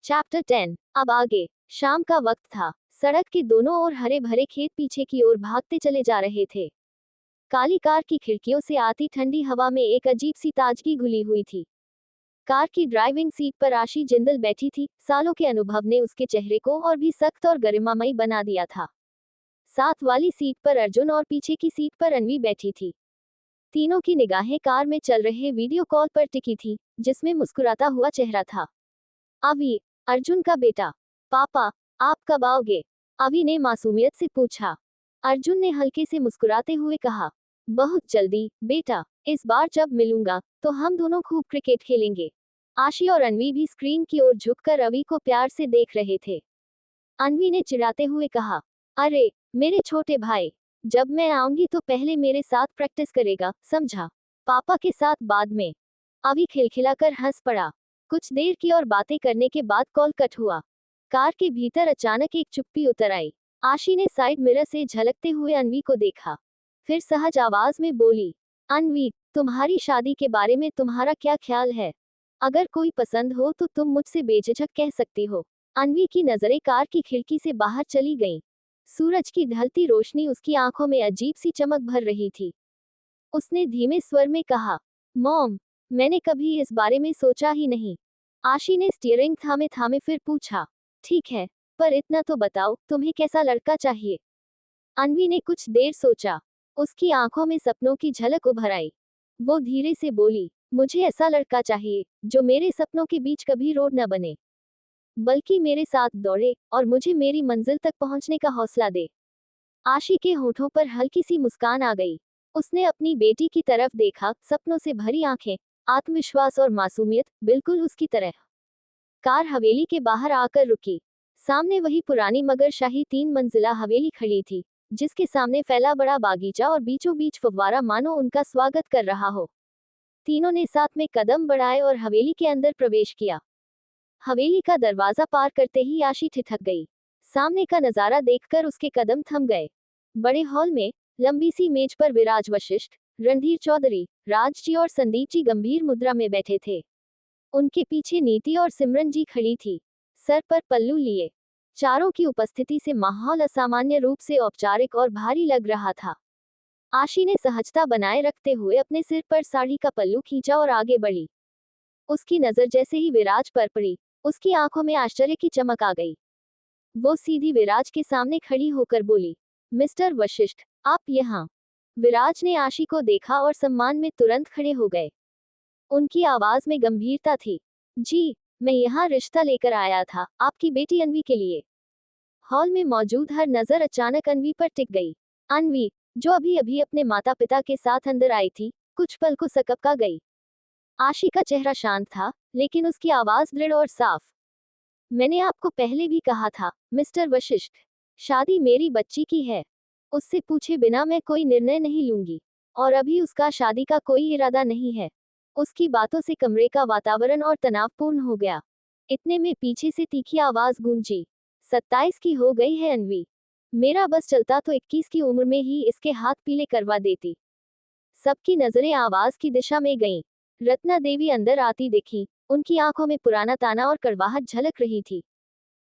Chapter 10। अब आगे। शाम का वक्त था। सड़क के दोनों ओर हरे भरे खेत पीछे की ओर भागते चले जा रहे थे। काली कार की खिड़कियों से आती ठंडी हवा में एक अजीब सी ताजगी घुली हुई थी। कार की ड्राइविंग सीट पर आशी जिंदल बैठी थी। सालों के अनुभव ने उसके चेहरे को और भी सख्त और गरिमामयी बना दिया था। साथ वाली सीट पर अर्जुन और पीछे की सीट पर अनवी बैठी थी। तीनों की निगाहें कार में चल रहे वीडियो कॉल पर टिकी थी, जिसमें मुस्कुराता हुआ चेहरा था। अवी, अर्जुन का बेटा। पापा, आप कब आओगे? अवी ने मासूमियत से पूछा। अर्जुन ने हल्के से मुस्कुराते हुए कहा, बहुत जल्दी बेटा। इस बार जब मिलूंगा तो हम दोनों खूब क्रिकेट खेलेंगे। आशी और अनवी भी स्क्रीन की ओर झुककर अवी को प्यार से देख रहे थे। अनवी ने चिढ़ाते हुए कहा, अरे मेरे छोटे भाई, जब मैं आऊंगी तो पहले मेरे साथ प्रैक्टिस करेगा, समझा? पापा के साथ बाद में। अवी खिलखिलाकर हंस पड़ा। कुछ देर की और बातें करने के बाद कॉल कट हुआ। कार के भीतर अचानक एक चुप्पी उतर आई। आशी ने साइड मिरर से झलकते हुए अनवी को देखा। फिर सहज आवाज में बोली, अनवी, तुम्हारी शादी के बारे में तुम्हारा क्या ख्याल है? अगर कोई पसंद हो तो तुम मुझसे बेझिझक कह सकती हो। अनवी की नजरें कार की खिड़की से बाहर चली गईं। सूरज की ढलती रोशनी उसकी आंखों में अजीब सी चमक भर रही थी। उसने धीमे स्वर में कहा, मॉम, मैंने कभी इस बारे में सोचा ही नहीं। आशी ने स्टीयरिंग थामे थामे फिर पूछा, ठीक है, पर इतना तो बताओ, तुम्हें कैसा लड़का चाहिए? अनवी ने कुछ देर सोचा। उसकी आंखों में सपनों की झलक उभर आई। वो धीरे से बोली, मुझे ऐसा लड़का चाहिए जो मेरे सपनों के बीच कभी रोड न बने, बल्कि मेरे साथ दौड़े और मुझे मेरी मंजिल तक पहुंचने का हौसला दे। आशी के होठों पर हल्की सी मुस्कान आ गई। उसने अपनी बेटी की तरफ देखा, सपनों से भरी आंखें, आत्मविश्वास और मासूमियत, बिल्कुल उसकी तरह। कार हवेली के बाहर आकर रुकी। सामने वही पुरानी मगर शाही 3 मंजिला हवेली खड़ी थी, जिसके सामने फैला बड़ा बागीचा और बीचों बीच फव्वारा मानो उनका स्वागत कर रहा हो। तीनों ने साथ में कदम बढ़ाए और हवेली के अंदर प्रवेश किया। हवेली का दरवाजा पार करते ही आशी ठिठक गई। सामने का नजारा देखकर उसके कदम थम गए। बड़े हॉल में लंबी सी मेज पर विराज वशिष्ठ, रणधीर चौधरी, राज जी और संदीप जी गंभीर मुद्रा में बैठे थे। उनके पीछे नीति और सिमरन जी खड़ी थी, सर पर पल्लू लिए। चारों की उपस्थिति से माहौल असामान्य रूप से औपचारिक और भारी लग रहा था। आशी ने सहजता बनाए रखते हुए अपने सिर पर साड़ी का पल्लू खींचा और आगे बढ़ी। उसकी नजर जैसे ही विराज पर पड़ी, उसकी आंखों में आश्चर्य की चमक आ गई। वो सीधी विराज के सामने खड़ी होकर बोली, मिस्टर वशिष्ठ, आप यहाँ? विराज ने आशी को देखा और सम्मान में तुरंत खड़े हो गए। उनकी आवाज में गंभीरता थी। जी, मैं यहाँ रिश्ता लेकर आया था, आपकी बेटी अनवी के लिए। हॉल में मौजूद हर नजर अचानक अनवी पर टिक गई। अनवी, जो अभी अभी अपने माता पिता के साथ अंदर आई थी, कुछ पल को सकपका गई। आशी का चेहरा शांत था, लेकिन उसकी आवाज दृढ़ और साफ। मैंने आपको पहले भी कहा था, मिस्टर वशिष्ठ, शादी मेरी बच्ची की है। उससे पूछे बिना मैं कोई निर्णय नहीं लूंगी, और अभी उसका शादी का कोई इरादा नहीं है। उसकी बातों से कमरे का वातावरण और तनावपूर्ण हो गया। इतने में पीछे से तीखी आवाज गूंजी, 27 की हो गई है अनवी। मेरा बस चलता तो 21 की उम्र में ही इसके हाथ पीले करवा देती। सबकी नजरें आवाज की दिशा में गईं। रत्ना देवी अंदर आती दिखी। उनकी आंखों में पुराना ताना और कड़वाहट झलक रही थी।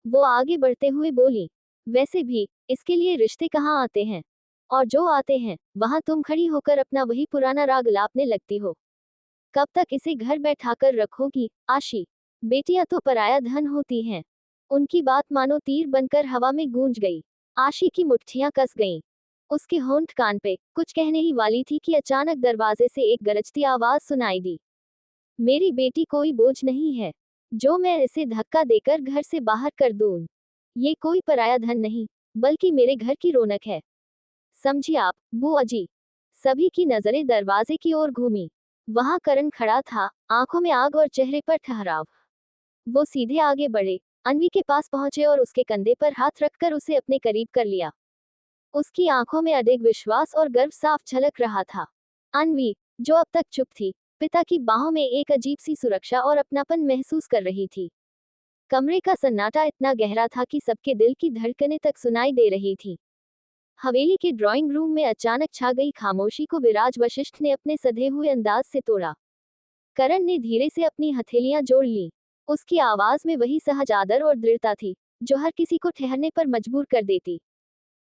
वो आगे बढ़ते हुए बोली, वैसे भी इसके लिए रिश्ते कहाँ आते हैं, और जो आते हैं वहां तुम खड़ी होकर अपना वही पुराना राग लापने लगती हो। कब तक इसे घर बैठाकर रखोगी, आशी? बेटियां तो पराया धन होती हैं। उनकी बात मानो तीर बनकर हवा में गूंज गई। आशी की मुट्ठियां कस गईं। उसके होंठ कान पे कुछ कहने ही वाली थी कि अचानक दरवाजे से एक गरजती आवाज सुनाई दी, मेरी बेटी कोई बोझ नहीं है, जो मैं इसे धक्का देकर घर से बाहर कर दूं। ये कोई पराया धन नहीं, बल्कि मेरे घर की रौनक है। समझिए आप, बुआ जी। सभी की नजरें दरवाजे की ओर घूमी। वहां करण खड़ा था, आंखों में आग और चेहरे पर ठहराव। वो सीधे आगे बढ़े, अनवी के पास पहुंचे और उसके कंधे पर हाथ रखकर उसे अपने करीब कर लिया। उसकी आंखों में अडिग विश्वास और गर्व साफ झलक रहा था। अनवी, जो अब तक चुप थी, पिता की बाहों में एक अजीब सी सुरक्षा और अपनापन महसूस कर रही थी। कमरे का सन्नाटा इतना गहरा था कि सबके दिल की धड़कनें तक सुनाई दे रही थी। हवेली के ड्राइंग रूम में अचानक छा गई खामोशी को विराज वशिष्ठ ने अपने सधे हुए अंदाज से तोड़ा। करण ने धीरे से अपनी हथेलियां जोड़ ली। उसकी आवाज में वही सहज आदर और दृढ़ता थी जो हर किसी को ठहरने पर मजबूर कर देती।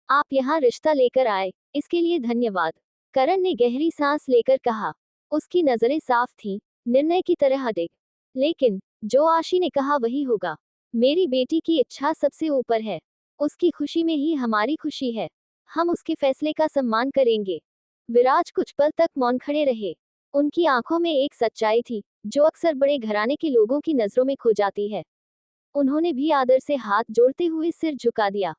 आप यहाँ रिश्ता लेकर आए, इसके लिए धन्यवाद, करण ने गहरी सांस लेकर कहा। उसकी नजरें साफ थीं, निर्णय की तरह अडिग। लेकिन जो आशी ने कहा वही होगा। मेरी बेटी की इच्छा सबसे ऊपर है। उसकी खुशी में ही हमारी खुशी है। हम उसके फैसले का सम्मान करेंगे। विराज कुछ पल तक मौन खड़े रहे। उनकी आंखों में एक सच्चाई थी जो अक्सर बड़े घराने के लोगों की नजरों में खो जाती है। उन्होंने भी आदर से हाथ जोड़ते हुए सिर झुका दिया।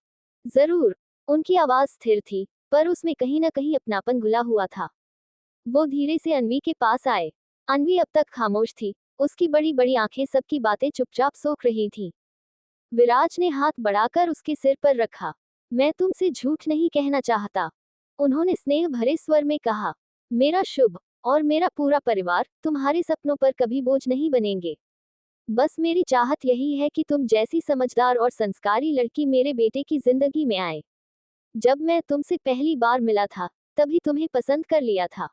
जरूर। उनकी आवाज स्थिर थी, पर उसमें कहीं न कहीं अपनापन घुला हुआ था। वो धीरे से अन्वी के पास आए। अन्वी अब तक खामोश थी, उसकी बड़ी बड़ी आंखें सबकी बातें चुपचाप सोख रही थीं। विराज ने हाथ बढ़ाकर उसके सिर पर रखा। मैं तुमसे झूठ नहीं कहना चाहता, उन्होंने स्नेह भरे स्वर में कहा। मेरा शुभ और मेरा पूरा परिवार तुम्हारे सपनों पर कभी बोझ नहीं बनेंगे। बस मेरी चाहत यही है कि तुम जैसी समझदार और संस्कारी लड़की मेरे बेटे की जिंदगी में आए। जब मैं तुमसे पहली बार मिला था, तभी तुम्हें पसंद कर लिया था।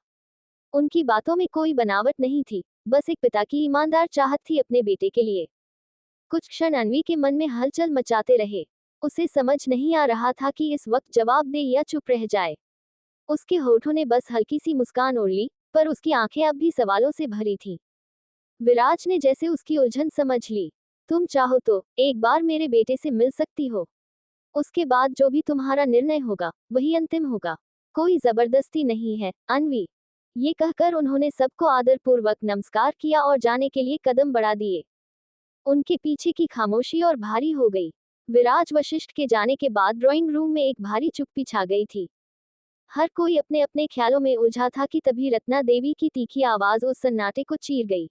उनकी बातों में कोई बनावट नहीं थी, बस एक पिता की ईमानदार चाहत थी अपने बेटे के लिए। कुछ क्षण अन्वी के मन में हलचल मचाते रहे। उसे समझ नहीं आ रहा था कि इस वक्त जवाब दे या चुप रह जाए। उसके होठों ने बस हल्की सी मुस्कान ओढ़ ली, पर उसकी आंखें अब भी सवालों से भरी थीं। विराज ने जैसे उसकी उलझन समझ ली। तुम चाहो तो एक बार मेरे बेटे से मिल सकती हो। उसके बाद जो भी तुम्हारा निर्णय होगा, वही अंतिम होगा। कोई जबरदस्ती नहीं है, अन्वी। ये कहकर उन्होंने सबको आदरपूर्वक नमस्कार किया और जाने के लिए कदम बढ़ा दिए। उनके पीछे की खामोशी और भारी हो गई। विराज वशिष्ठ के जाने के बाद ड्राइंग रूम में एक भारी चुप्पी छा गई थी। हर कोई अपने अपने ख्यालों में उलझा था कि तभी रत्ना देवी की तीखी आवाज उस सन्नाटे को चीर गई।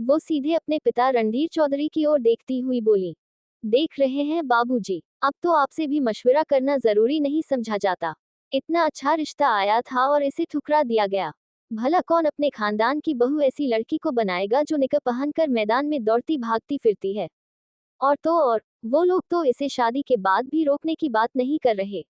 वो सीधे अपने पिता रणधीर चौधरी की ओर देखती हुई बोली, देख रहे हैं बाबूजी, अब तो आपसे भी मशवरा करना जरूरी नहीं समझा जाता। इतना अच्छा रिश्ता आया था और इसे ठुकरा दिया गया। भला कौन अपने खानदान की बहू ऐसी लड़की को बनाएगा जो निकर पहनकर मैदान में दौड़ती भागती फिरती है। और वो लोग तो इसे शादी के बाद भी रोकने की बात नहीं कर रहे।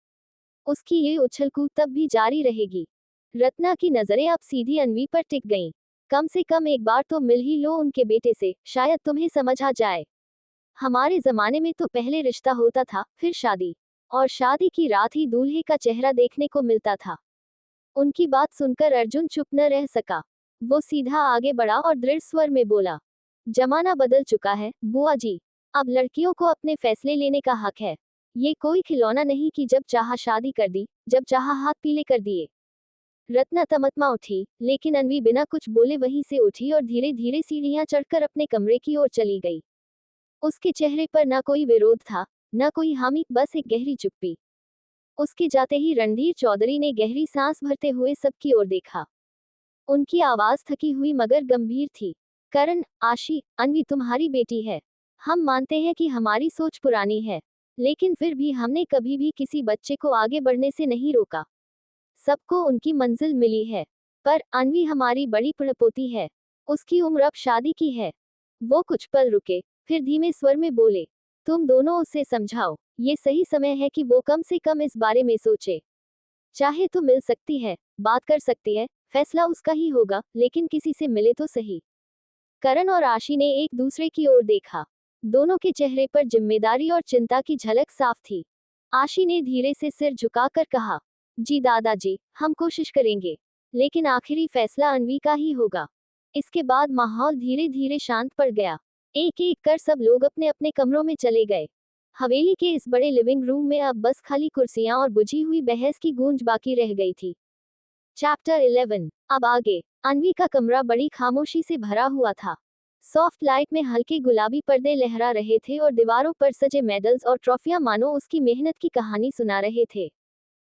उसकी ये उछल कूद तब भी जारी रहेगी। रत्ना की नजरें अब सीधी अन्वी पर टिक गईं। कम से कम एक बार तो मिल ही लो उनके बेटे से, शायद तुम्हें समझ आ जाए। हमारे जमाने में तो पहले रिश्ता होता था, फिर शादी, और शादी की रात ही दूल्हे का चेहरा देखने को मिलता था। उनकी बात सुनकर अर्जुन चुप न रह सका। वो सीधा आगे बढ़ा और दृढ़ स्वर में बोला, जमाना बदल चुका है बुआ जी। अब लड़कियों को अपने फैसले लेने का हक है। ये कोई खिलौना नहीं कि जब चाहा शादी कर दी, जब चाहा हाथ पीले कर दिए। रत्ना तमतमा उठी, लेकिन अन्वी बिना कुछ बोले वहीं से उठी और धीरे धीरे सीढ़ियां चढ़कर अपने कमरे की ओर चली गई। उसके चेहरे पर ना कोई विरोध था, न कोई हामी, बस एक गहरी चुप्पी। उसके जाते ही रणधीर चौधरी ने गहरी सांस भरते हुए सबकी ओर देखा। उनकी आवाज थकी हुई मगर गंभीर थी। करण, आशी, अन्वी तुम्हारी बेटी है। हम मानते हैं कि हमारी सोच पुरानी है, लेकिन फिर भी हमने कभी भी किसी बच्चे को आगे बढ़ने से नहीं रोका। सबको उनकी मंजिल मिली है, पर अन्वी हमारी बड़ी पड़पोती है। उसकी उम्र अब शादी की है। वो कुछ पल रुके, फिर धीमे स्वर में बोले, तुम दोनों उसे समझाओ, ये सही समय है कि वो कम से कम इस बारे में सोचे। चाहे तो मिल सकती है, बात कर सकती है, फैसला उसका ही होगा, लेकिन किसी से मिले तो सही। करण और आशी ने एक दूसरे की ओर देखा। दोनों के चेहरे पर जिम्मेदारी और चिंता की झलक साफ थी। आशी ने धीरे से सिर झुकाकर कहा, जी दादाजी, हम कोशिश करेंगे, लेकिन आखिरी फैसला अन्वी का ही होगा। इसके बाद माहौल धीरे धीरे शांत पड़ गया। एक एक कर सब लोग अपने अपने कमरों में चले गए। हवेली के इस बड़े लिविंग रूम में अब बस खाली कुर्सियां और बुझी हुई बहस की गूंज बाकी रह गई थी। चैप्टर 11। अब आगे। अन्वी का कमरा बड़ी खामोशी से भरा हुआ था। सॉफ्ट लाइट में हल्के गुलाबी पर्दे लहरा रहे थे और दीवारों पर सजे मेडल्स और ट्रॉफियां मानो उसकी मेहनत की कहानी सुना रहे थे।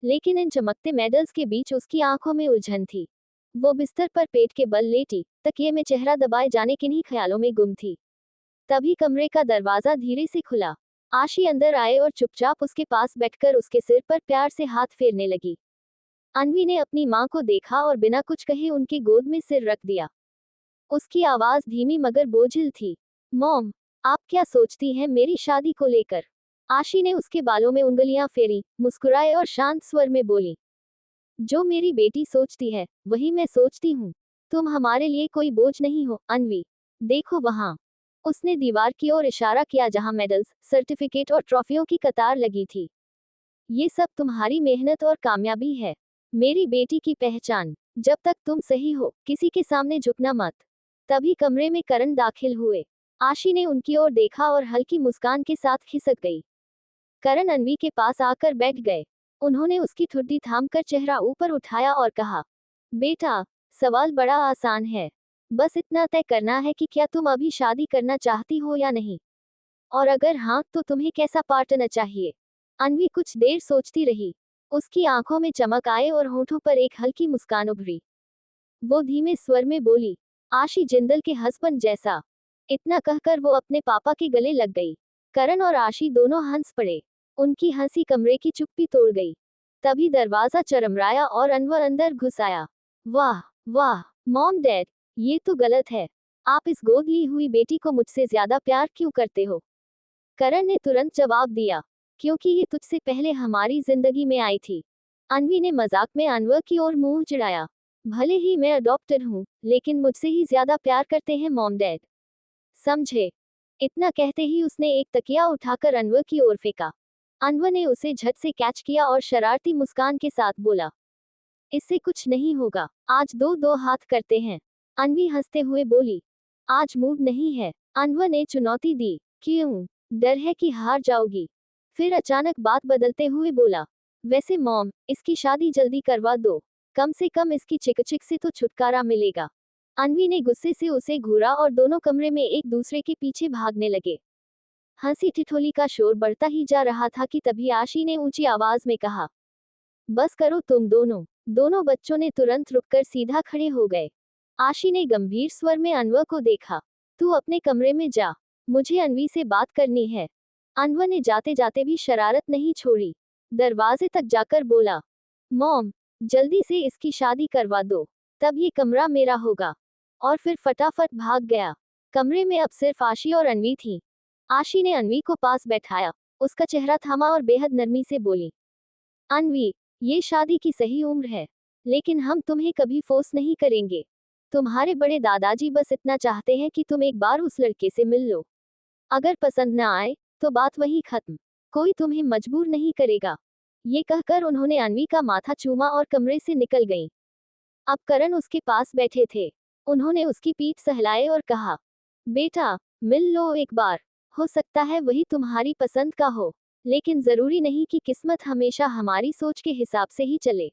लेकिन इन चमकते मेडल्स के बीच उसकी आंखों में उलझन थी। वो बिस्तर पर पेट के बल लेटी, तकिए में चेहरा दबाए जाने किन्हीं ख्यालों में गुम थी। तभी कमरे का दरवाजा धीरे से खुला। आशी अंदर आए और चुपचाप उसके पास बैठकर उसके सिर पर प्यार से हाथ फेरने लगी। अन्वी ने अपनी मां को देखा और बिना कुछ कहे उनकी गोद में सिर रख दिया। उसकी आवाज धीमी मगर बोझिल थी। मॉम, आप क्या सोचती हैं मेरी शादी को लेकर? आशी ने उसके बालों में उंगलियां फेरी, मुस्कुराए और शांत स्वर में बोली, जो मेरी बेटी सोचती है, वही मैं सोचती हूँ। तुम हमारे लिए कोई बोझ नहीं हो, अन्वी। देखो वहाँ। उसने दीवार की ओर इशारा किया जहां मेडल्स, सर्टिफिकेट और ट्रॉफियों की कतार लगी थी। ये सब तुम्हारी मेहनत और कामयाबी है, मेरी बेटी की पहचान। जब तक तुम सही हो, किसी के सामने झुकना मत। तभी कमरे में करण दाखिल हुए। आशी ने उनकी ओर देखा और हल्की मुस्कान के साथ खिसक गई। करण अन्वी के पास आकर बैठ गए। उन्होंने उसकी ठुड्डी थामकर चेहरा ऊपर उठाया और कहा, बेटा, सवाल बड़ा आसान है। बस इतना तय करना है कि क्या तुम अभी शादी करना चाहती हो या नहीं, और अगर हाँ तो तुम्हें कैसा पार्टनर चाहिए। अन्वी कुछ देर सोचती रही। उसकी आंखों में चमक आए और होठों पर एक हल्की मुस्कान उभरी। वो धीमे स्वर में बोली, आशी जिंदल के हस्बैंड जैसा। इतना कहकर वो अपने पापा के गले लग गई। करण और आशी दोनों हंस पड़े। उनकी हंसी कमरे की चुप्पी तोड़ गई। तभी दरवाजा चरमराया और अनवर अंदर घुस आया। वाह वाह, मॉम डैड, ये तो गलत है। आप इस गोद ली हुई बेटी को मुझसे ज्यादा प्यार क्यों करते हो? करण ने तुरंत जवाब दिया, क्योंकि ये तुझसे पहले हमारी जिंदगी में आई थी। अन्वी ने मजाक में अनवर की ओर मुंह चिढ़ाया। भले ही मैं अडॉप्टेड हूँ, लेकिन मुझसे ही ज्यादा प्यार करते हैं मॉम डैड, समझे? इतना कहते ही उसने एक तकिया उठाकर अनवर की ओर फेंका। अनवर ने उसे झट से कैच किया और शरारती मुस्कान के साथ बोला, इससे कुछ नहीं होगा, आज दो दो हाथ करते हैं। अन्वी हंसते हुए बोली, आज मूड नहीं है। अनवर ने चुनौती दी, क्यों? डर है कि हार जाओगी? फिर अचानक बात बदलते हुए बोला, वैसे मॉम, इसकी शादी जल्दी करवा दो, कम से कम इसकी चिकचिक से तो छुटकारा मिलेगा। अन्वी ने गुस्से से उसे घूरा और दोनों कमरे में एक दूसरे के पीछे भागने लगे। हंसी ठिठोली का शोर बढ़ता ही जा रहा था कि तभी आशी ने ऊंची आवाज में कहा, बस करो तुम दोनों। दोनों बच्चों ने तुरंत रुककर सीधा खड़े हो गए। आशी ने गंभीर स्वर में अनवर को देखा, तू अपने कमरे में जा, मुझे अन्वी से बात करनी है। अनवर ने जाते जाते भी शरारत नहीं छोड़ी। दरवाजे तक जाकर बोला, मॉम, जल्दी से इसकी शादी करवा दो, तब ये कमरा मेरा होगा। और फिर फटाफट भाग गया। कमरे में अब सिर्फ आशी और अन्वी थी। आशी ने अन्वी को पास बैठाया, उसका चेहरा थामा और बेहद नरमी से बोली, अन्वी, ये शादी की सही उम्र है, लेकिन हम तुम्हें कभी फोर्स नहीं करेंगे। तुम्हारे बड़े दादाजी बस इतना चाहते हैं कि तुम एक बार उस लड़के से मिल लो। अगर पसंद न आए तो बात वहीं खत्म, कोई तुम्हें मजबूर नहीं करेगा। ये कहकर उन्होंने अन्वी का माथा चूमा और कमरे से निकल गईं। अब करण उसके पास बैठे थे। उन्होंने उसकी पीठ सहलाए और कहा, बेटा, मिल लो एक बार, हो सकता है वही तुम्हारी पसंद का हो, लेकिन जरूरी नहीं कि किस्मत हमेशा हमारी सोच के हिसाब से ही चले।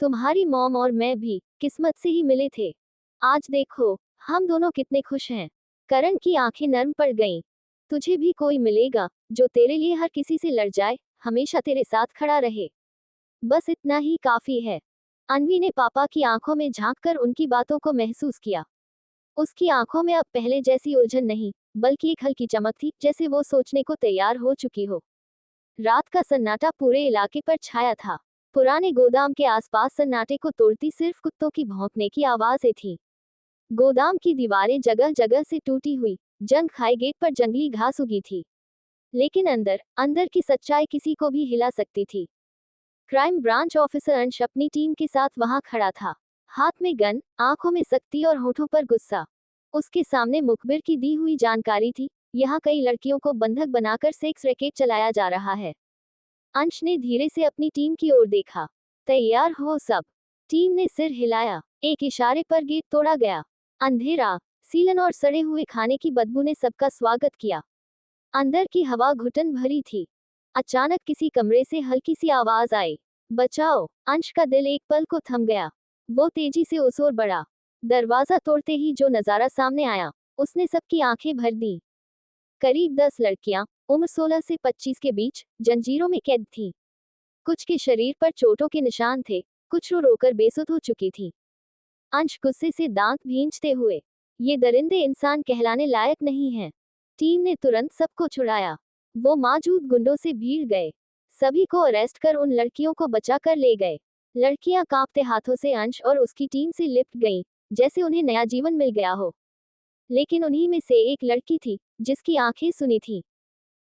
तुम्हारी मॉम और मैं भी किस्मत से ही मिले थे। आज देखो, हम दोनों कितने खुश हैं। करण की आंखें नर्म पड़ गईं। तुझे भी कोई मिलेगा जो तेरे लिए हर किसी से लड़ जाए, हमेशा तेरे साथ खड़ा रहे। बस इतना ही काफी है। अन्वी ने पापा की आंखों में झांककर उनकी बातों को महसूस किया। उसकी आंखों में अब पहले जैसी उलझन नहीं, बल्कि एक हल्की चमक थी, जैसे वो सोचने को तैयार हो चुकी हो। रात का सन्नाटा पूरे इलाके पर छाया था। पुराने गोदाम के आसपास सन्नाटे को तोड़ती सिर्फ कुत्तों की भौंकने की आवाजें थीं। गोदाम की दीवारें जगह जगह से टूटी हुई, जंग खाए गेट पर जंगली घास उगी थी। लेकिन अंदर अंदर की सच्चाई किसी को भी हिला सकती थी। क्राइम ब्रांच ऑफिसर अंश अपनी टीम के साथ वहां खड़ा था, हाथ में गन, आंखों में सख्ती और होठों पर गुस्सा। उसके सामने मुखबिर की दी हुई जानकारी थी, यहाँ कई लड़कियों को बंधक बनाकर सेक्स रैकेट चलाया जा रहा है। अंश ने धीरे से अपनी टीम की ओर देखा। तैयार हो सब? टीम ने सिर हिलाया। एक इशारे पर गेट तोड़ा गया। अंधेरा, सीलन और सड़े हुए खाने की बदबू ने सबका स्वागत किया। अंदर की हवा घुटन भरी थी। अचानक किसी कमरे से हल्की सी आवाज आई, बचाओ। अंश का दिल एक पल को थम गया। वो तेजी से उस ओर बढ़ा। दरवाजा तोड़ते ही जो नजारा सामने आया, उसने सबकी आंखें भर दी। करीब 10 लड़कियां, उम्र 16 से 25 के बीच, जंजीरों में कैद थीं। कुछ के शरीर पर चोटों के निशान थे, कुछ रो रोकर बेसुध हो चुकी थीं। अंश गुस्से से दांत भींचते हुए, ये दरिंदे इंसान कहलाने लायक नहीं हैं। टीम ने तुरंत सबको छुड़ाया। वो मौजूद गुंडों से भीड़ गए। सभी को अरेस्ट कर उन लड़कियों को बचा कर ले गए। लड़कियां कांपते हाथों से अंश और उसकी टीम से लिपट गईं, जैसे उन्हें नया जीवन मिल गया हो। लेकिन उन्हीं में से एक लड़की थी, जिसकी आंखें सुनी थीं।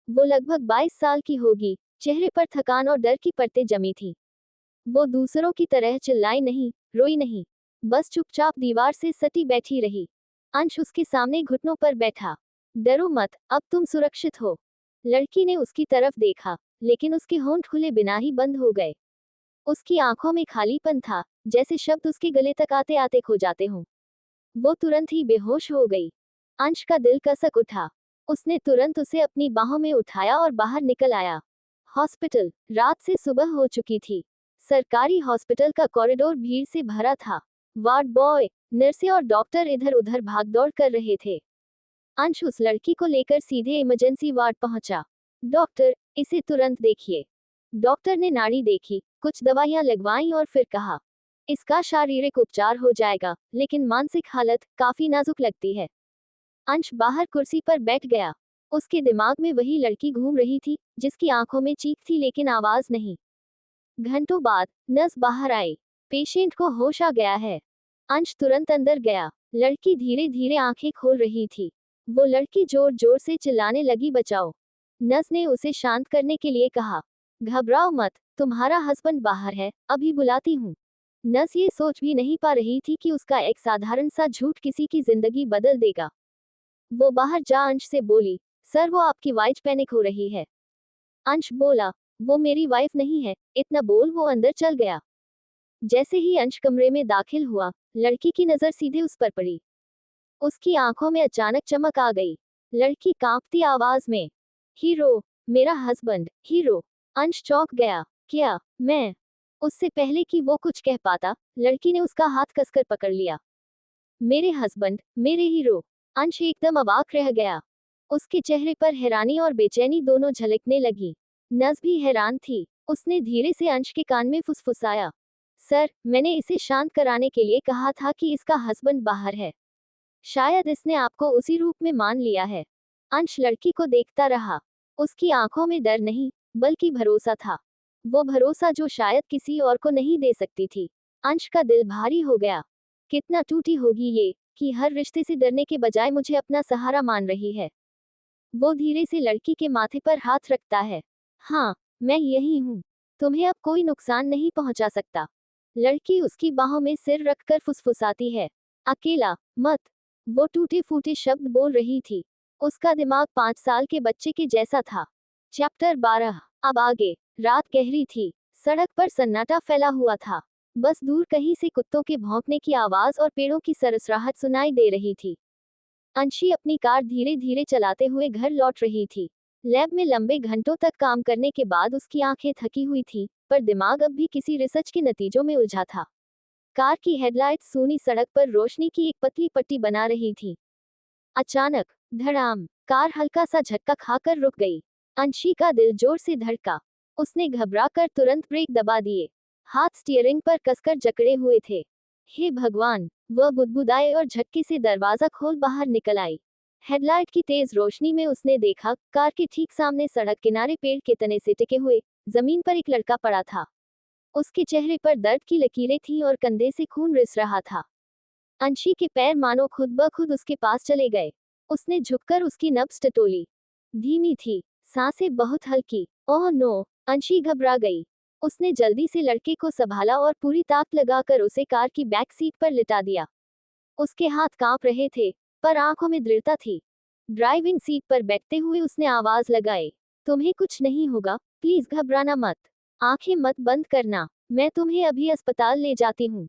वो लगभग 22 साल की होगी, चेहरे पर थकान और डर की परतें जमी थीं। वो दूसरों की तरह चिल्लाई नहीं, रोई नहीं, बस चुपचाप दीवार से सटी बैठी रही। अंश उसके सामने घुटनों पर बैठा। डरो मत, अब तुम सुरक्षित हो। लड़की ने उसकी तरफ देखा, लेकिन उसके होंठ खुले बिना ही बंद हो गए। उसकी आंखों में खालीपन था, जैसे शब्द उसके गले तक आते आते खो जाते हों। वो तुरंत ही बेहोश हो गई। अंश का दिल कसक उठा। उसने तुरंत उसे अपनी बाहों में उठाया और बाहर निकल आया। हॉस्पिटल। रात से सुबह हो चुकी थी। सरकारी हॉस्पिटल का कॉरिडोर भीड़ से भरा था। वार्ड बॉय, नर्सें और डॉक्टर इधर उधर भागदौड़ कर रहे थे। अंश उस लड़की को लेकर सीधे इमरजेंसी वार्ड पहुंचा। डॉक्टर, इसे तुरंत देखिए। डॉक्टर ने नाड़ी देखी, कुछ दवाइयां लगवाईं और फिर कहा, इसका शारीरिक उपचार हो जाएगा, लेकिन मानसिक हालत काफी नाजुक लगती है। अंश बाहर कुर्सी पर बैठ गया। उसके दिमाग में वही लड़की घूम रही थी, जिसकी आंखों में चीख थी लेकिन आवाज नहीं। घंटों बाद नर्स बाहर आई। पेशेंट को होश आ गया है। अंश तुरंत अंदर गया। लड़की धीरे धीरे आंखें खोल रही थी। वो लड़की जोर जोर से चिल्लाने लगी, बचाओ। नर्स ने उसे शांत करने के लिए कहा, घबराओ मत, तुम्हारा हस्बैंड बाहर है, अभी बुलाती हूँ। नर्स ये सोच भी नहीं पा रही थी कि उसका एक साधारण सा झूठ किसी की जिंदगी बदल देगा। वो बाहर जा अंश से बोली, सर वो आपकी वाइफ पैनिक हो रही है। अंश बोला, वो मेरी वाइफ नहीं है। इतना बोल वो अंदर चल गया। जैसे ही अंश कमरे में दाखिल हुआ, लड़की की नजर सीधे उस पर पड़ी। उसकी आंखों में अचानक चमक आ गई। लड़की कांपती आवाज में, हीरो, मेरा हस्बैंड, हीरो। अंश चौंक गया। क्या, मैं? उससे पहले कि वो कुछ कह पाता, लड़की ने उसका हाथ कसकर पकड़ लिया। मेरे हस्बैंड, मेरे हीरो। अंश एकदम अवाक रह गया। उसके चेहरे पर हैरानी और बेचैनी दोनों झलकने लगी। नस भी हैरान थी। उसने धीरे से अंश के कान में फुसफुसाया, सर, मैंने इसे शांत कराने के लिए कहा था कि इसका हस्बैंड बाहर है। शायद इसने आपको उसी रूप में मान लिया है। अंश लड़की को देखता रहा। उसकी आंखों में डर नहीं, बल्कि भरोसा था। वो भरोसा जो शायद किसी और को नहीं दे सकती थी। अंश का दिल भारी हो गया। कितना टूटी होगी ये, कि हर रिश्ते से डरने के बजाय मुझे अपना सहारा मान रही है। वो धीरे से लड़की के माथे पर हाथ रखता है। हाँ, मैं यही हूँ। तुम्हें अब कोई नुकसान नहीं पहुंचा सकता। लड़की उसकी बाहों में सिर रखकर फुसफुसाती है, अकेला मत। वो टूटे फूटे शब्द बोल रही थी। उसका दिमाग 5 साल के बच्चे के जैसा था। चैप्टर 12। अब आगे। रात गहरी थी। सड़क पर सन्नाटा फैला हुआ था। बस दूर कहीं से कुत्तों के भौंकने की आवाज और पेड़ों की सरसराहट सुनाई दे रही थी। अंशी अपनी कार धीरे धीरे चलाते हुए घर लौट रही थी। लैब में लंबे घंटों तक काम करने के बाद उसकी आंखें थकी हुई थी, पर दिमाग अब भी किसी रिसर्च के नतीजों में उलझा था। कार की हेडलाइट सूनी सड़क पर रोशनी की एक पतली पट्टी बना रही थी। अचानक, धड़ाम, कार हल्का सा झटका खाकर रुक गई। अंशी का दिल जोर से धड़का। उसने घबराकर तुरंत ब्रेक दबा दिए। हाथ स्टीयरिंग पर कसकर जकड़े हुए थे। हे भगवान, वह बुदबुदाए और झटके से दरवाजा खोल बाहर निकल आई। हेडलाइट की तेज रोशनी में उसने देखा, कार के ठीक सामने सड़क किनारे पेड़ के तने से टिके हुए जमीन पर एक लड़का पड़ा था। उसके चेहरे पर दर्द की लकीरें थीं और कंधे से खून रिस रहा था। अंशी के पैर मानो खुद ब खुद उसके पास चले गए। उसने झुककर उसकी नब्ज टटोली। धीमी थी, सांसें बहुत हल्की। ओह नो, अंशी घबरा गई। उसने जल्दी से लड़के को संभाला और पूरी ताकत लगाकर उसे कार की बैक सीट पर लिटा दिया। उसके हाथ कांप रहे थे, पर आंखों में दृढ़ता थी। ड्राइविंग सीट पर बैठते हुए उसने आवाज लगाई, तुम्हें कुछ नहीं होगा, प्लीज घबराना मत। आंखें मत बंद करना, मैं तुम्हें अभी अस्पताल ले जाती हूँ।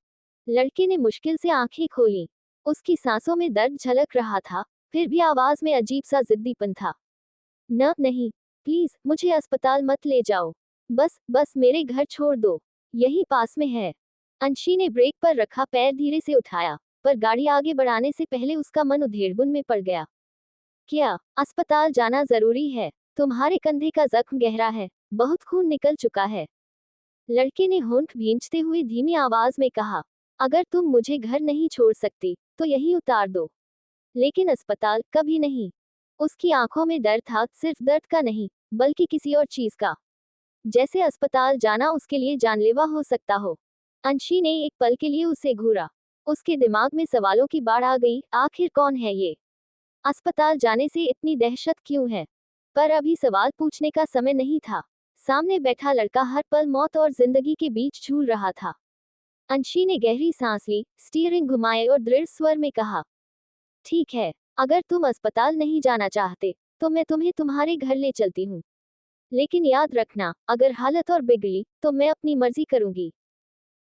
लड़के ने मुश्किल से आंखें खोली। उसकी सांसों में दर्द झलक रहा था, फिर भी आवाज में अजीब सा जिद्दीपन था। न नहीं, प्लीज मुझे अस्पताल मत ले जाओ। बस मेरे घर छोड़ दो। यही पास में है। अंशी ने ब्रेक पर रखा पैर धीरे से उठाया, पर गाड़ी आगे बढ़ाने से पहले उसका मन उधेड़बुन में पड़ गया। क्या, अस्पताल जाना जरूरी है? तुम्हारे कंधे का जख्म गहरा है, बहुत खून निकल चुका है। लड़के ने होंठ भींचते हुए धीमी आवाज में कहा, अगर तुम मुझे घर नहीं छोड़ सकती, तो यहीं उतार दो। लेकिन अस्पताल कभी नहीं। उसकी आंखों में डर था, सिर्फ दर्द का नहीं, बल्कि किसी और चीज का। जैसे अस्पताल जाना उसके लिए जानलेवा हो सकता हो। अंशी ने एक पल के लिए उसे घूरा। उसके दिमाग में सवालों की बाढ़ आ गई, आखिर कौन है ये? अस्पताल जाने से इतनी दहशत क्यों है? पर अभी सवाल पूछने का समय नहीं था। सामने बैठा लड़का हर पल मौत और जिंदगी के बीच झूल रहा था। अंशी ने गहरी सांस ली, स्टीयरिंग घुमाए और दृढ़ स्वर में कहा, ठीक है, अगर तुम अस्पताल नहीं जाना चाहते तो मैं तुम्हें तुम्हारे घर ले चलती हूँ, लेकिन याद रखना अगर हालत और बिगड़ी तो मैं अपनी मर्जी करूंगी।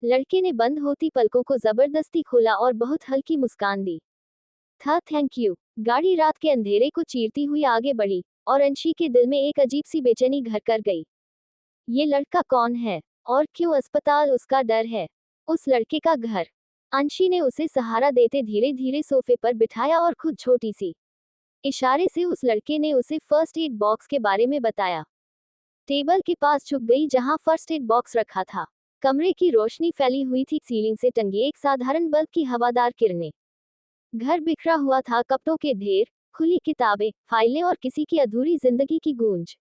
लड़के ने बंद होती पलकों को जबरदस्ती खोला और बहुत हल्की मुस्कान दी। था थैंक यू। गाड़ी रात के अंधेरे को चीरती हुई आगे बढ़ी और अंशी के दिल में एक अजीब सी बेचैनी घर कर गई। ये लड़का कौन है और क्यों अस्पताल उसका डर है? उस लड़के का घर। अंशी ने उसे सहारा देते धीरे धीरे सोफे पर बिठाया और खुद छोटी सी इशारे से उस लड़के ने उसे फर्स्ट एड बॉक्स के बारे में बताया। टेबल के पास छुप गई जहां फर्स्ट एड बॉक्स रखा था। कमरे की रोशनी फैली हुई थी, सीलिंग से टंगी एक साधारण बल्ब की हवादार किरणें। घर बिखरा हुआ था, कपड़ों के ढेर, खुली किताबें, फाइलें और किसी की अधूरी जिंदगी की गूंज।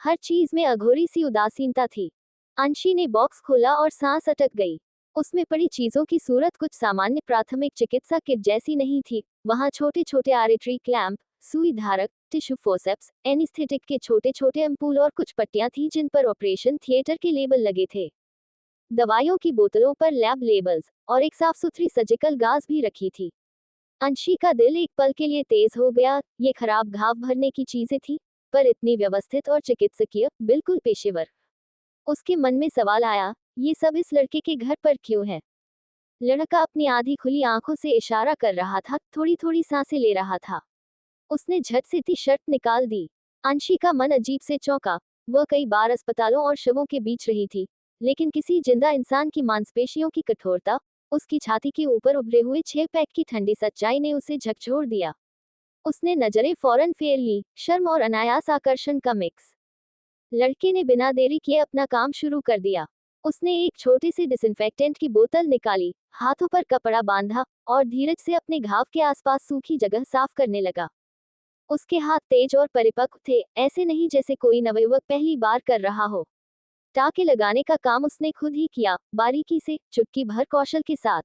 हर चीज में अघोरी सी उदासीनता थी। अंशी ने बॉक्स खोला और सांस अटक गई। उसमें पड़ी चीजों की सूरत कुछ सामान्य प्राथमिक चिकित्सा किट जैसी नहीं थी। वहां छोटे छोटे आर्टरी क्लैंप, सुई धारक, टिश्यू फोसेप्स, एनिस्थेटिक के छोटे छोटे एम्पूल और कुछ पट्टियां थी जिन पर ऑपरेशन थिएटर के लेबल लगे थे। दवाइयों की बोतलों पर लैब लेबल्स और एक साफ सुथरी सर्जिकल गाज भी रखी थी। अंशी का दिल एक पल के लिए तेज हो गया। ये खराब घाव भरने की चीजें थी, पर इतनी व्यवस्थित और चिकित्सकीय, बिल्कुल पेशेवर। उसके मन में सवाल आया, ये सब इस लड़के के घर पर क्यों है? लड़का अपनी आधी खुली आंखों से इशारा कर रहा था, थोड़ी थोड़ी सांसें ले रहा था। उसने झट से टी शर्ट निकाल दी। अंशी का मन अजीब से चौंका। वह कई बार अस्पतालों और शवों के बीच रही थी, लेकिन किसी जिंदा इंसान की मांसपेशियों की कठोरता, उसकी छाती के ऊपर उभरे हुए 6 पैक की ठंडी सच्चाई ने उसे झकझोर दिया। उसने नजरें फौरन फेर ली, शर्म और अनायास आकर्षण का मिक्स। लड़के ने बिना देरी किए अपना काम शुरू कर दिया। उसने एक छोटी सी डिसइंफेक्टेंट की बोतल निकाली, हाथों पर कपड़ा बांधा और धीरज से अपने घाव के आसपास सूखी जगह साफ करने लगा। उसके हाथ तेज और परिपक्व थे, ऐसे नहीं जैसे कोई नवयुवक पहली बार कर रहा हो। टाके लगाने का काम उसने खुद ही किया, बारीकी से, चुटकी भर कौशल के साथ।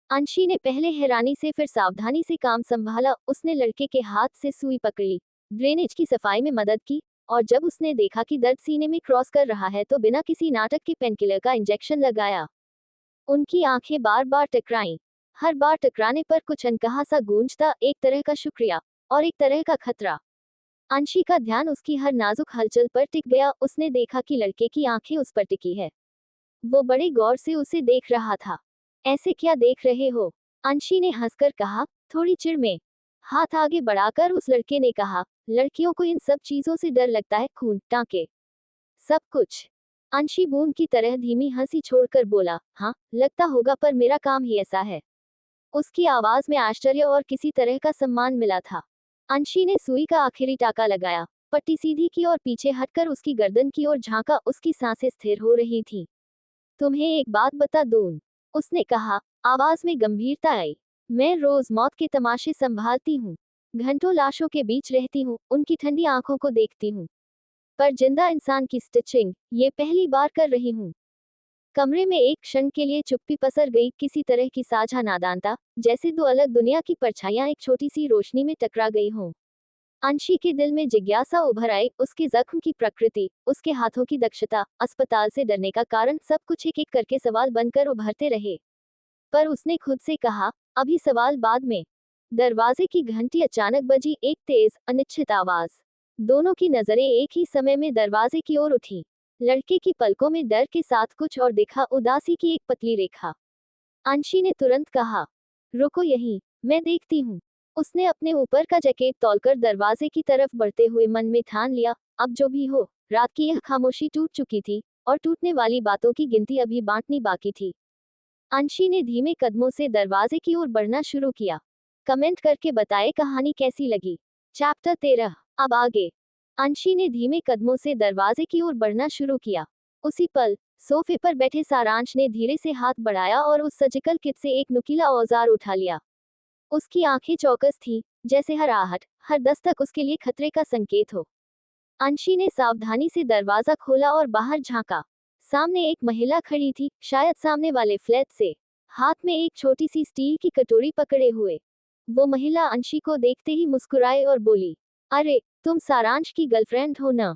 अंशी ने पहले हैरानी से फिर सावधानी से काम संभाला। उसने लड़के के हाथ से सुई पकड़ी, ड्रेनेज की सफाई में मदद की, और जब उसने देखा कि दर्द सीने में क्रॉस कर रहा है तो बिना किसी नाटक के पेनकिलर का इंजेक्शन लगाया। उनकी आंखें बार बार टकराईं। हर बार टकराने पर कुछ अनकहा सा गूंजता, एक तरह का शुक्रिया और एक तरह का खतरा। अंशी का ध्यान उसकी हर नाजुक हलचल पर टिक गया। उसने देखा कि लड़के की आंखें उस पर टिकी है। वो बड़े गौर से उसे देख रहा था। ऐसे क्या देख रहे हो? अंशी ने हंसकर कहा, थोड़ी चिढ़ में। हाथ आगे बढ़ाकर उस लड़के ने कहा, लड़कियों को इन सब चीजों से डर लगता है, खून, टांके, सब कुछ। अंशी बूंद की तरह धीमी हंसी छोड़कर बोला, हाँ लगता होगा, पर मेरा काम ही ऐसा है। उसकी आवाज में आश्चर्य और किसी तरह का सम्मान मिला था। अंशी ने सुई का आखिरी टाका लगाया, पट्टी सीधी की और पीछे हटकर उसकी गर्दन की ओर झांका। उसकी सांसें स्थिर हो रही थीं। तुम्हें एक बात बता दूं, उसने कहा, आवाज में गंभीरता आई। मैं रोज मौत के तमाशे संभालती हूँ, घंटों लाशों के बीच रहती हूँ, उनकी ठंडी आंखों को देखती हूँ, पर जिंदा इंसान की स्टिचिंग ये पहली बार कर रही हूँ। कमरे में एक क्षण के लिए चुप्पी पसर गई, किसी तरह की साझा नादानता, जैसे दो अलग दुनिया की परछाइयां एक छोटी सी रोशनी में टकरा गई हों। अंशी के दिल में जिज्ञासा उभर आई, उसके जख्म की प्रकृति, उसके हाथों की दक्षता, अस्पताल से डरने का कारण, सब कुछ एक एक करके सवाल बनकर उभरते रहे। पर उसने खुद से कहा, अभी सवाल बाद में। दरवाजे की घंटी अचानक बजी, एक तेज, अनिश्चित आवाज। दोनों की नजरें एक ही समय में दरवाजे की ओर उठी। लड़के की पलकों में डर के साथ कुछ और दिखा, उदासी की एक पतली रेखा। अंशी ने तुरंत कहा, रुको यहीं, मैं देखती हूँ। उसने अपने ऊपर का जैकेट तौलकर दरवाजे की तरफ बढ़ते हुए मन में ठान लिया, अब जो भी हो, रात की यह खामोशी टूट चुकी थी, और टूटने वाली बातों की गिनती अभी बांटनी बाकी थी। अंशी ने धीमे कदमों से दरवाजे की ओर बढ़ना शुरू किया। कमेंट करके बताएं कहानी कैसी लगी। चैप्टर 13, अब आगे। अंशी ने धीमे कदमों से दरवाजे की ओर बढ़ना शुरू किया। उसी पल सोफे पर बैठे सारांश ने धीरे से हाथ बढ़ाया और उस सर्जिकल किट से एक नुकीला औजार उठा लिया। उसकी आंखें चौकस थीं, जैसे हर आहट, हर दस्तक उसके लिए खतरे का संकेत हो। अंशी ने सावधानी से दरवाजा खोला और बाहर झांका। सामने एक महिला खड़ी थी, शायद सामने वाले फ्लैट से, हाथ में एक छोटी सी स्टील की कटोरी पकड़े हुए। वो महिला अंशी को देखते ही मुस्कुराई और बोली, अरे, तुम सारांश की गर्लफ्रेंड हो ना?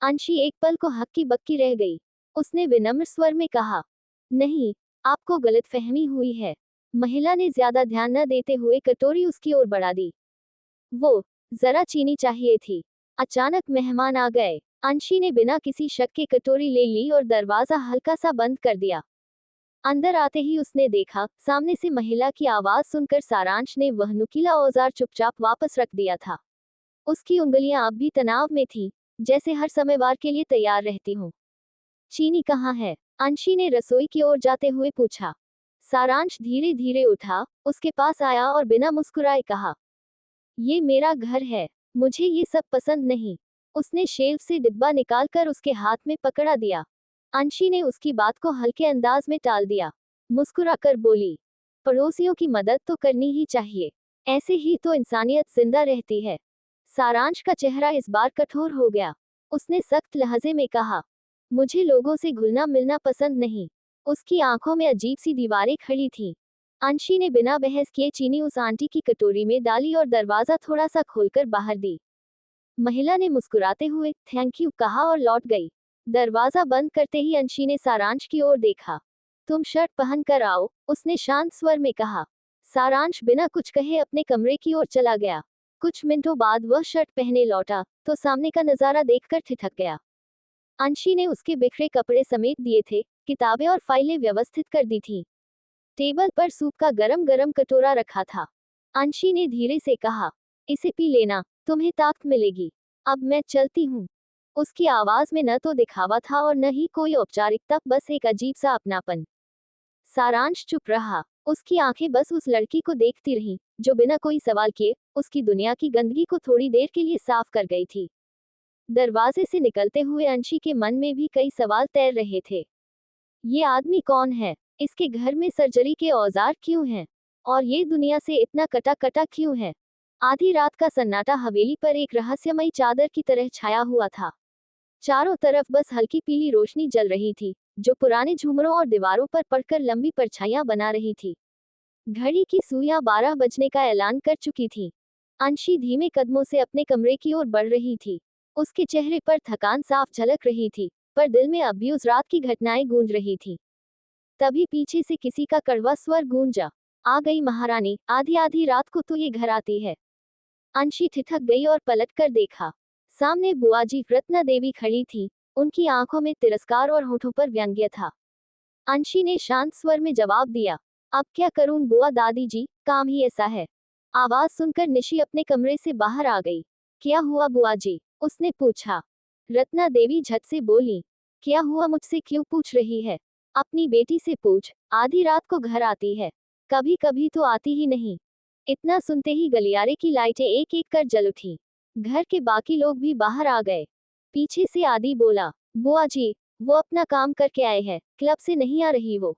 अंशी एक पल को हक्की बक्की रह गई। उसने विनम्र स्वर में कहा, नहीं, आपको गलतफहमी हुई है। महिला ने ज्यादा ध्यान न देते हुए कटोरी उसकी ओर बढ़ा दी। वो जरा चीनी चाहिए थी। अचानक मेहमान आ गए। अंशी ने बिना किसी शक के कटोरी ले ली और दरवाजा हल्का सा बंद कर दिया। अंदर आते ही उसने देखा, सामने से महिला की आवाज सुनकर सारांश ने वह नुकीला औजार चुपचाप वापस रख दिया था। उसकी उंगलियां अब भी तनाव में थीं, जैसे हर समय वार के लिए तैयार रहती हूँ। चीनी कहाँ है? अंशी ने रसोई की ओर जाते हुए पूछा। सारांश धीरे धीरे उठा, उसके पास आया और बिना मुस्कुराए कहा, ये मेरा घर है, मुझे ये सब पसंद नहीं। उसने शेल्फ से डिब्बा निकालकर उसके हाथ में पकड़ा दिया। अंशी ने उसकी बात को हल्के अंदाज में टाल दिया। मुस्कुराकर बोली, पड़ोसियों की मदद तो करनी ही चाहिए, ऐसे ही तो इंसानियत जिंदा रहती है। सारांश का चेहरा इस बार कठोर हो गया। उसने सख्त लहजे में कहा, मुझे लोगों से घुलना मिलना पसंद नहीं। उसकी आंखों में अजीब सी दीवारें खड़ी थीं। अंशी ने बिना बहस किए चीनी उस आंटी की कटोरी में डाली और दरवाजा थोड़ा सा खोलकर बाहर दी। महिला ने मुस्कुराते हुए थैंक यू कहा और लौट गई। दरवाजा बंद करते ही अंशी ने सारांश की ओर देखा। तुम शर्ट पहन कर आओ, उसने शांत स्वर में कहा। सारांश बिना कुछ कहे अपने कमरे की ओर चला गया। कुछ मिनटों बाद वह शर्ट पहने लौटा तो सामने का नजारा देखकर ठिठक गया। अंशी ने उसके बिखरे कपड़े समेट दिए थे, किताबें और फाइलें व्यवस्थित कर दी थीं। टेबल पर सूप का गरम गरम कटोरा रखा था। अंशी ने धीरे से कहा, इसे पी लेना, तुम्हें ताकत मिलेगी। अब मैं चलती हूँ। उसकी आवाज में न तो दिखावा था और न ही कोई औपचारिकता, बस एक अजीब सा अपनापन। सारांश चुप रहा। उसकी आंखें बस उस लड़की को देखती रहीं, जो बिना कोई सवाल किए उसकी दुनिया की गंदगी को थोड़ी देर के लिए साफ कर गई थी। दरवाजे से निकलते हुए अंशी के मन में भी कई सवाल तैर रहे थे। ये आदमी कौन है? इसके घर में सर्जरी के औजार क्यों हैं? और ये दुनिया से इतना कटा कटा क्यों है? आधी रात का सन्नाटा हवेली पर एक रहस्यमयी चादर की तरह छाया हुआ था। चारों तरफ बस हल्की पीली रोशनी जल रही थी, जो पुराने झूमरों और दीवारों पर पड़कर लंबी परछाइयां बना रही थी। घड़ी की सुइयां 12 बजने का ऐलान कर चुकी थी। अंशी धीमे कदमों से अपने कमरे की ओर बढ़ रही थी। उसके चेहरे पर थकान साफ झलक रही थी, पर दिल में अब भी उस रात की घटनाएं गूंज रही थी। तभी पीछे से किसी का कड़वा स्वर गूंजा, आ गई महारानी, आधी आधी रात को तो ये घर आती है। अंशी ठिठक गई और पलट कर देखा। सामने बुआजी रत्ना देवी खड़ी थी। उनकी आंखों में तिरस्कार और होठों पर व्यंग्य था। अंशी ने शांत स्वर में जवाब दिया, अब क्या करूं बुआ दादी जी, काम ही ऐसा है। आवाज सुनकर निशी अपने कमरे से बाहर आ गई। क्या हुआ बुआ जी? उसने पूछा। रत्ना देवी झट से बोली, क्या हुआ मुझसे क्यों पूछ रही है? अपनी बेटी से पूछ, आधी रात को घर आती है। कभी कभी तो आती ही नहीं। इतना सुनते ही गलियारे की लाइटें एक एक कर जल उठी। घर के बाकी लोग भी बाहर आ गए। पीछे से आदि बोला, बुआ जी, वो अपना काम करके आए हैं, क्लब से नहीं आ रही वो।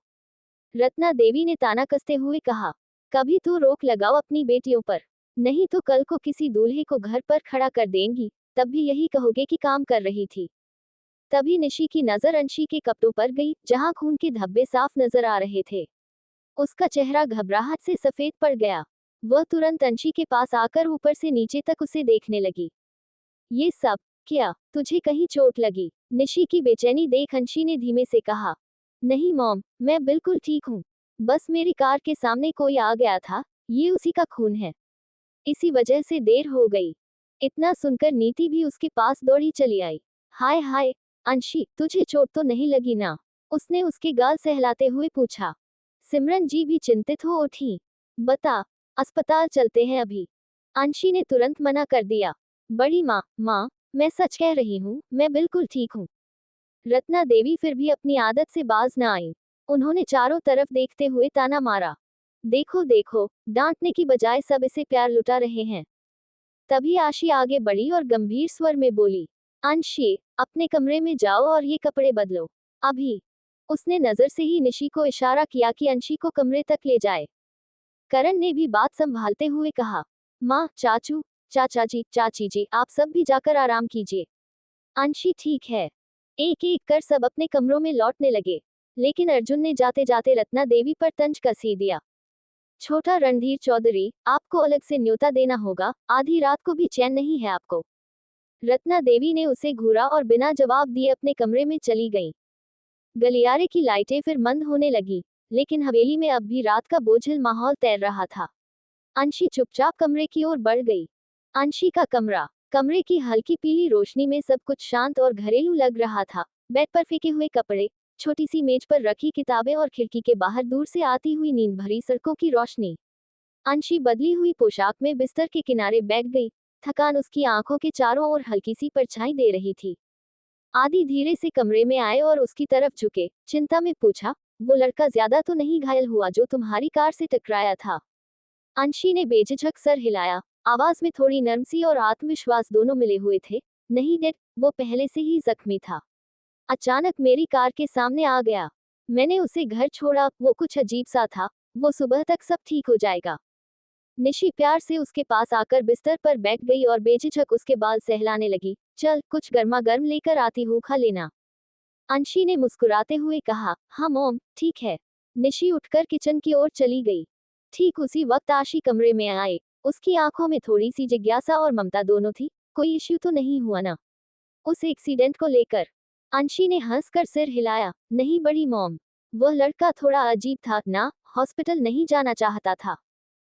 रत्ना देवी ने ताना कसते हुए कहा, कभी तो रोक लगाओ अपनी बेटियों पर, नहीं तो कल को किसी दूल्हे को घर पर खड़ा कर देंगी, तब भी यही कहोगे कि काम कर रही थी। तभी निशी की नजर अंशी के कपड़ों पर गई, जहां खून के धब्बे साफ नजर आ रहे थे। उसका चेहरा घबराहट से सफेद पड़ गया। वह तुरंत अंशी के पास आकर ऊपर से नीचे तक उसे देखने लगी। ये सब क्या? तुझे कहीं चोट लगी? निशी की बेचैनी देख अंशी ने धीमे से कहा, नहीं मॉम, मैं बिल्कुल ठीक हूँ। बस मेरी कार के सामने कोई आ गया था, ये उसी का खून है। इसी वजह से देर हो गई। इतना सुनकर नीति भी उसके पास दौड़ी चली आई। हाय हाय, अंशी, तुझे चोट तो नहीं लगी ना? उसने उसके गाल सहलाते हुए पूछा। सिमरन जी भी चिंतित हो उठी। बता, अस्पताल चलते हैं अभी। अंशी ने तुरंत मना कर दिया। बड़ी माँ, मैं सच कह रही हूँ, मैं बिल्कुल ठीक हूँ। रत्ना देवी फिर भी अपनी आदत से बाज न आई। उन्होंने चारों तरफ देखते हुए ताना मारा। देखो देखो, डांटने की बजाय सब इसे प्यार लुटा रहे हैं। तभी आशी आगे बढ़ी और गंभीर स्वर में बोली, अंशी, अपने कमरे में जाओ और ये कपड़े बदलो, अभी। उसने नजर से ही निशी को इशारा किया कि अंशी को कमरे तक ले जाए। करण ने भी बात संभालते हुए कहा, माँ, चाचू, चाचा जी, चाची जी, आप सब भी जाकर आराम कीजिए। अंशी ठीक है। एक एक कर सब अपने कमरों में लौटने लगे, लेकिन अर्जुन ने जाते जाते रत्ना देवी पर तंज कस ही दिया। छोटा रणधीर चौधरी, आपको अलग से न्योता देना होगा, आधी रात को भी चैन नहीं है आपको। रत्ना देवी ने उसे घूरा और बिना जवाब दिए अपने कमरे में चली गई। गलियारे की लाइटें फिर मंद होने लगी, लेकिन हवेली में अब भी रात का बोझिल माहौल तैर रहा था। अंशी चुपचाप कमरे की ओर बढ़ गई। अंशी का कमरा। कमरे की हल्की पीली रोशनी में सब कुछ शांत और घरेलू लग रहा था। बेड पर फेंके हुए कपड़े, छोटी सी मेज पर रखी किताबें और खिड़की के बाहर दूर से आती हुई नींद भरी सड़कों की रोशनी। अंशी बदली हुई पोशाक में बिस्तर के किनारे बैठ गई। थकान उसकी आंखों के चारों ओर हल्की सी परछाई दे रही थी। आदि धीरे से कमरे में आए और उसकी तरफ झुके, चिंता में पूछा, वो लड़का ज्यादा तो नहीं घायल हुआ जो तुम्हारी कार से टकराया था? अंशी ने बेझिझक सर हिलाया। आवाज में थोड़ी नर्मसी और आत्मविश्वास दोनों मिले हुए थे। नहीं डैड, वो पहले से ही जख्मी था। अचानक मेरी कार के सामने आ गया। मैंने उसे घर छोड़ा, वो कुछ अजीब सा था। वो सुबह तक सब ठीक हो जाएगा। निशी प्यार से उसके पास आकर बिस्तर पर बैठ गई और बेझिझक उसके बाल सहलाने लगी। चल, कुछ गर्मा गर्म लेकर आती हूँ, खा लेना। अंशी ने मुस्कुराते हुए कहा, हाँ मॉम, ठीक है। निशी उठकर किचन की ओर चली गई। ठीक उसी वक्त आशी कमरे में आए। उसकी आंखों में थोड़ी सी जिज्ञासा और ममता दोनों थी। कोई इश्यू तो नहीं हुआ ना उस एक्सीडेंट को लेकर? अंशी ने हंसकर सिर हिलाया। नहीं बड़ी मॉम, वह लड़का थोड़ा अजीब था ना, हॉस्पिटल नहीं जाना चाहता था।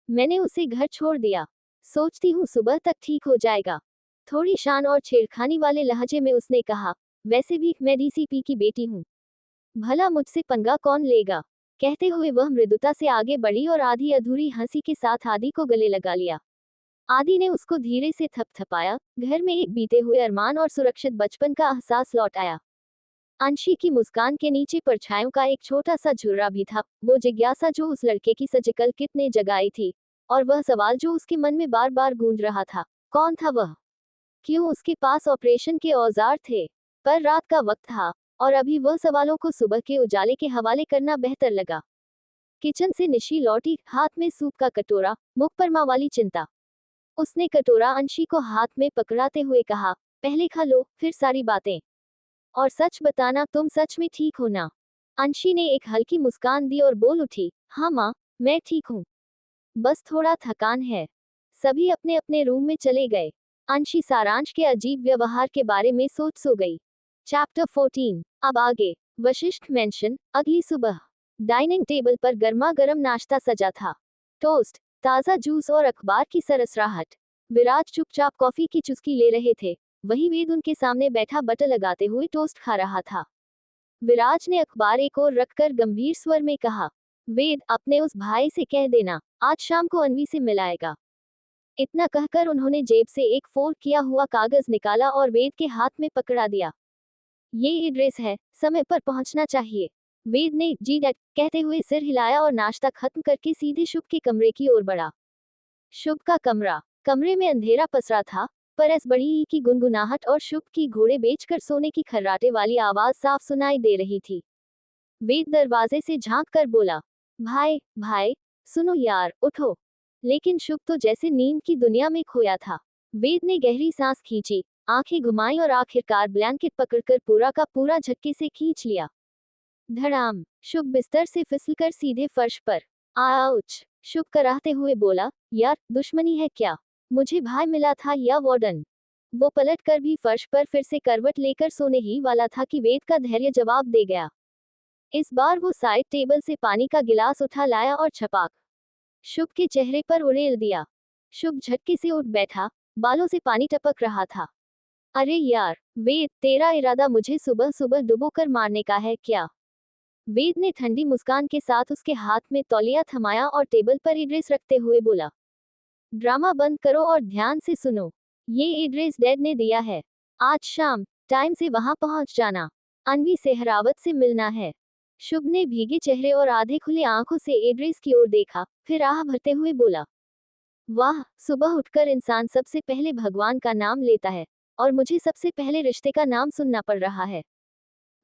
मैंने उसे घर छोड़ दिया। सोचती हूँ सुबह तक ठीक हो जाएगा। थोड़ी शान और छेड़खानी वाले लहजे में उसने कहा, वैसे भी मैं डीसीपी की बेटी हूँ, भला मुझसे पंगा कौन लेगा? कहते हुए वह मृदुता से आगे बढ़ी और आधी अधूरी हंसी के साथ आदि को गले लगा लिया। आदि ने उसको धीरे से थपथपाया। घर में एक बीते हुए अरमान और सुरक्षित बचपन का एहसास लौट आया। अंशी की मुस्कान के नीचे परछाइयों का एक छोटा सा झुर्रा भी था। वो जिज्ञासा जो उस लड़के की सर्जिकल किट ने जगाई थी, और वह सवाल जो उसके मन में बार बार गूंज रहा था, कौन था वह? क्यों उसके पास ऑपरेशन के औजार थे? पर रात का वक्त था, और अभी वह सवालों को सुबह के उजाले के हवाले करना बेहतर लगा। किचन से निशी लौटी, हाथ में सूप का कटोरा, मुख पर माँ वाली चिंता। उसने कटोरा अंशी को हाथ में पकड़ाते हुए कहा, पहले खा लो, फिर सारी बातें। और सच बताना, तुम सच में ठीक हो ना? अंशी ने एक हल्की मुस्कान दी और बोल उठी, हाँ माँ, मैं ठीक हूँ। बस थोड़ा थकान है। सभी अपने अपने रूम में चले गए। अंशी सारांश के अजीब व्यवहार के बारे में सोच सो गई। चैप्टर 14। अब आगे। वशिष्ठ मेंशन। अगली सुबह डाइनिंग टेबल पर गर्मा गर्म नाश्ता सजा था। टोस्ट, ताज़ा जूस और अखबार की सरसराहट। विराज चुपचाप कॉफी की चुस्की ले रहे थे। वही वेद उनके सामने बैठा बटर लगाते हुए टोस्ट खा रहा था। विराज ने अखबार एक ओर रखकर गंभीर स्वर में कहा, वेद, अपने उस भाई से कह देना आज शाम को अनवी से मिलाएगा। इतना कहकर उन्होंने जेब से एक फोल्ड किया हुआ कागज निकाला और वेद के हाथ में पकड़ा दिया। ये एड्रेस है, समय पर पहुंचना चाहिए। वेद ने जी डैड कहते हुए सिर हिलाया और नाश्ता खत्म करके सीधे शुभ के कमरे की ओर बढ़ा। शुभ का कमरा। कमरे में अंधेरा पसरा था, पर एस बड़ी ई की गुनगुनाहट और शुभ की घोड़े बेचकर सोने की खर्राटे वाली आवाज साफ सुनाई दे रही थी। वेद दरवाजे से झांक कर बोला, भाई भाई, सुनो यार, उठो। लेकिन शुभ तो जैसे नींद की दुनिया में खोया था। वेद ने गहरी सांस खींची, आंखें घुमाई और आखिरकार ब्लैंकेट पकड़कर पूरा का पूरा झटके से खींच लिया। धड़ाम। शुभ बिस्तर से फिसलकर सीधे फर्श पर। आउच। शुभ कराहते हुए बोला, यार, दुश्मनी है क्या? मुझे भाई मिला था या वार्डन? वो पलट कर भी फर्श पर फिर से करवट लेकर सोने ही वाला था कि वेद का धैर्य जवाब दे गया। इस बार वो साइड टेबल से पानी का गिलास उठा लाया और छपाक शुभ के चेहरे पर उड़ेल दिया। शुभ झटके से उठ बैठा, बालों से पानी टपक रहा था। अरे यार, वेद, तेरा इरादा मुझे सुबह सुबह डुबोकर मारने का है क्या? वेद ने ठंडी मुस्कान के साथ उसके हाथ में तौलिया थमाया और टेबल पर एड्रेस रखते हुए बोला, ड्रामा बंद करो और ध्यान से सुनो। ये एड्रेस डैड ने दिया है। आज शाम टाइम से वहां पहुंच जाना। अनवी सेहरावत से मिलना है। शुभ ने भीगे चेहरे और आधे खुले आंखों से एड्रेस की ओर देखा, फिर आह भरते हुए बोला, वाह, सुबह उठकर इंसान सबसे पहले भगवान का नाम लेता है, और मुझे सबसे पहले रिश्ते का नाम सुनना पड़ रहा है।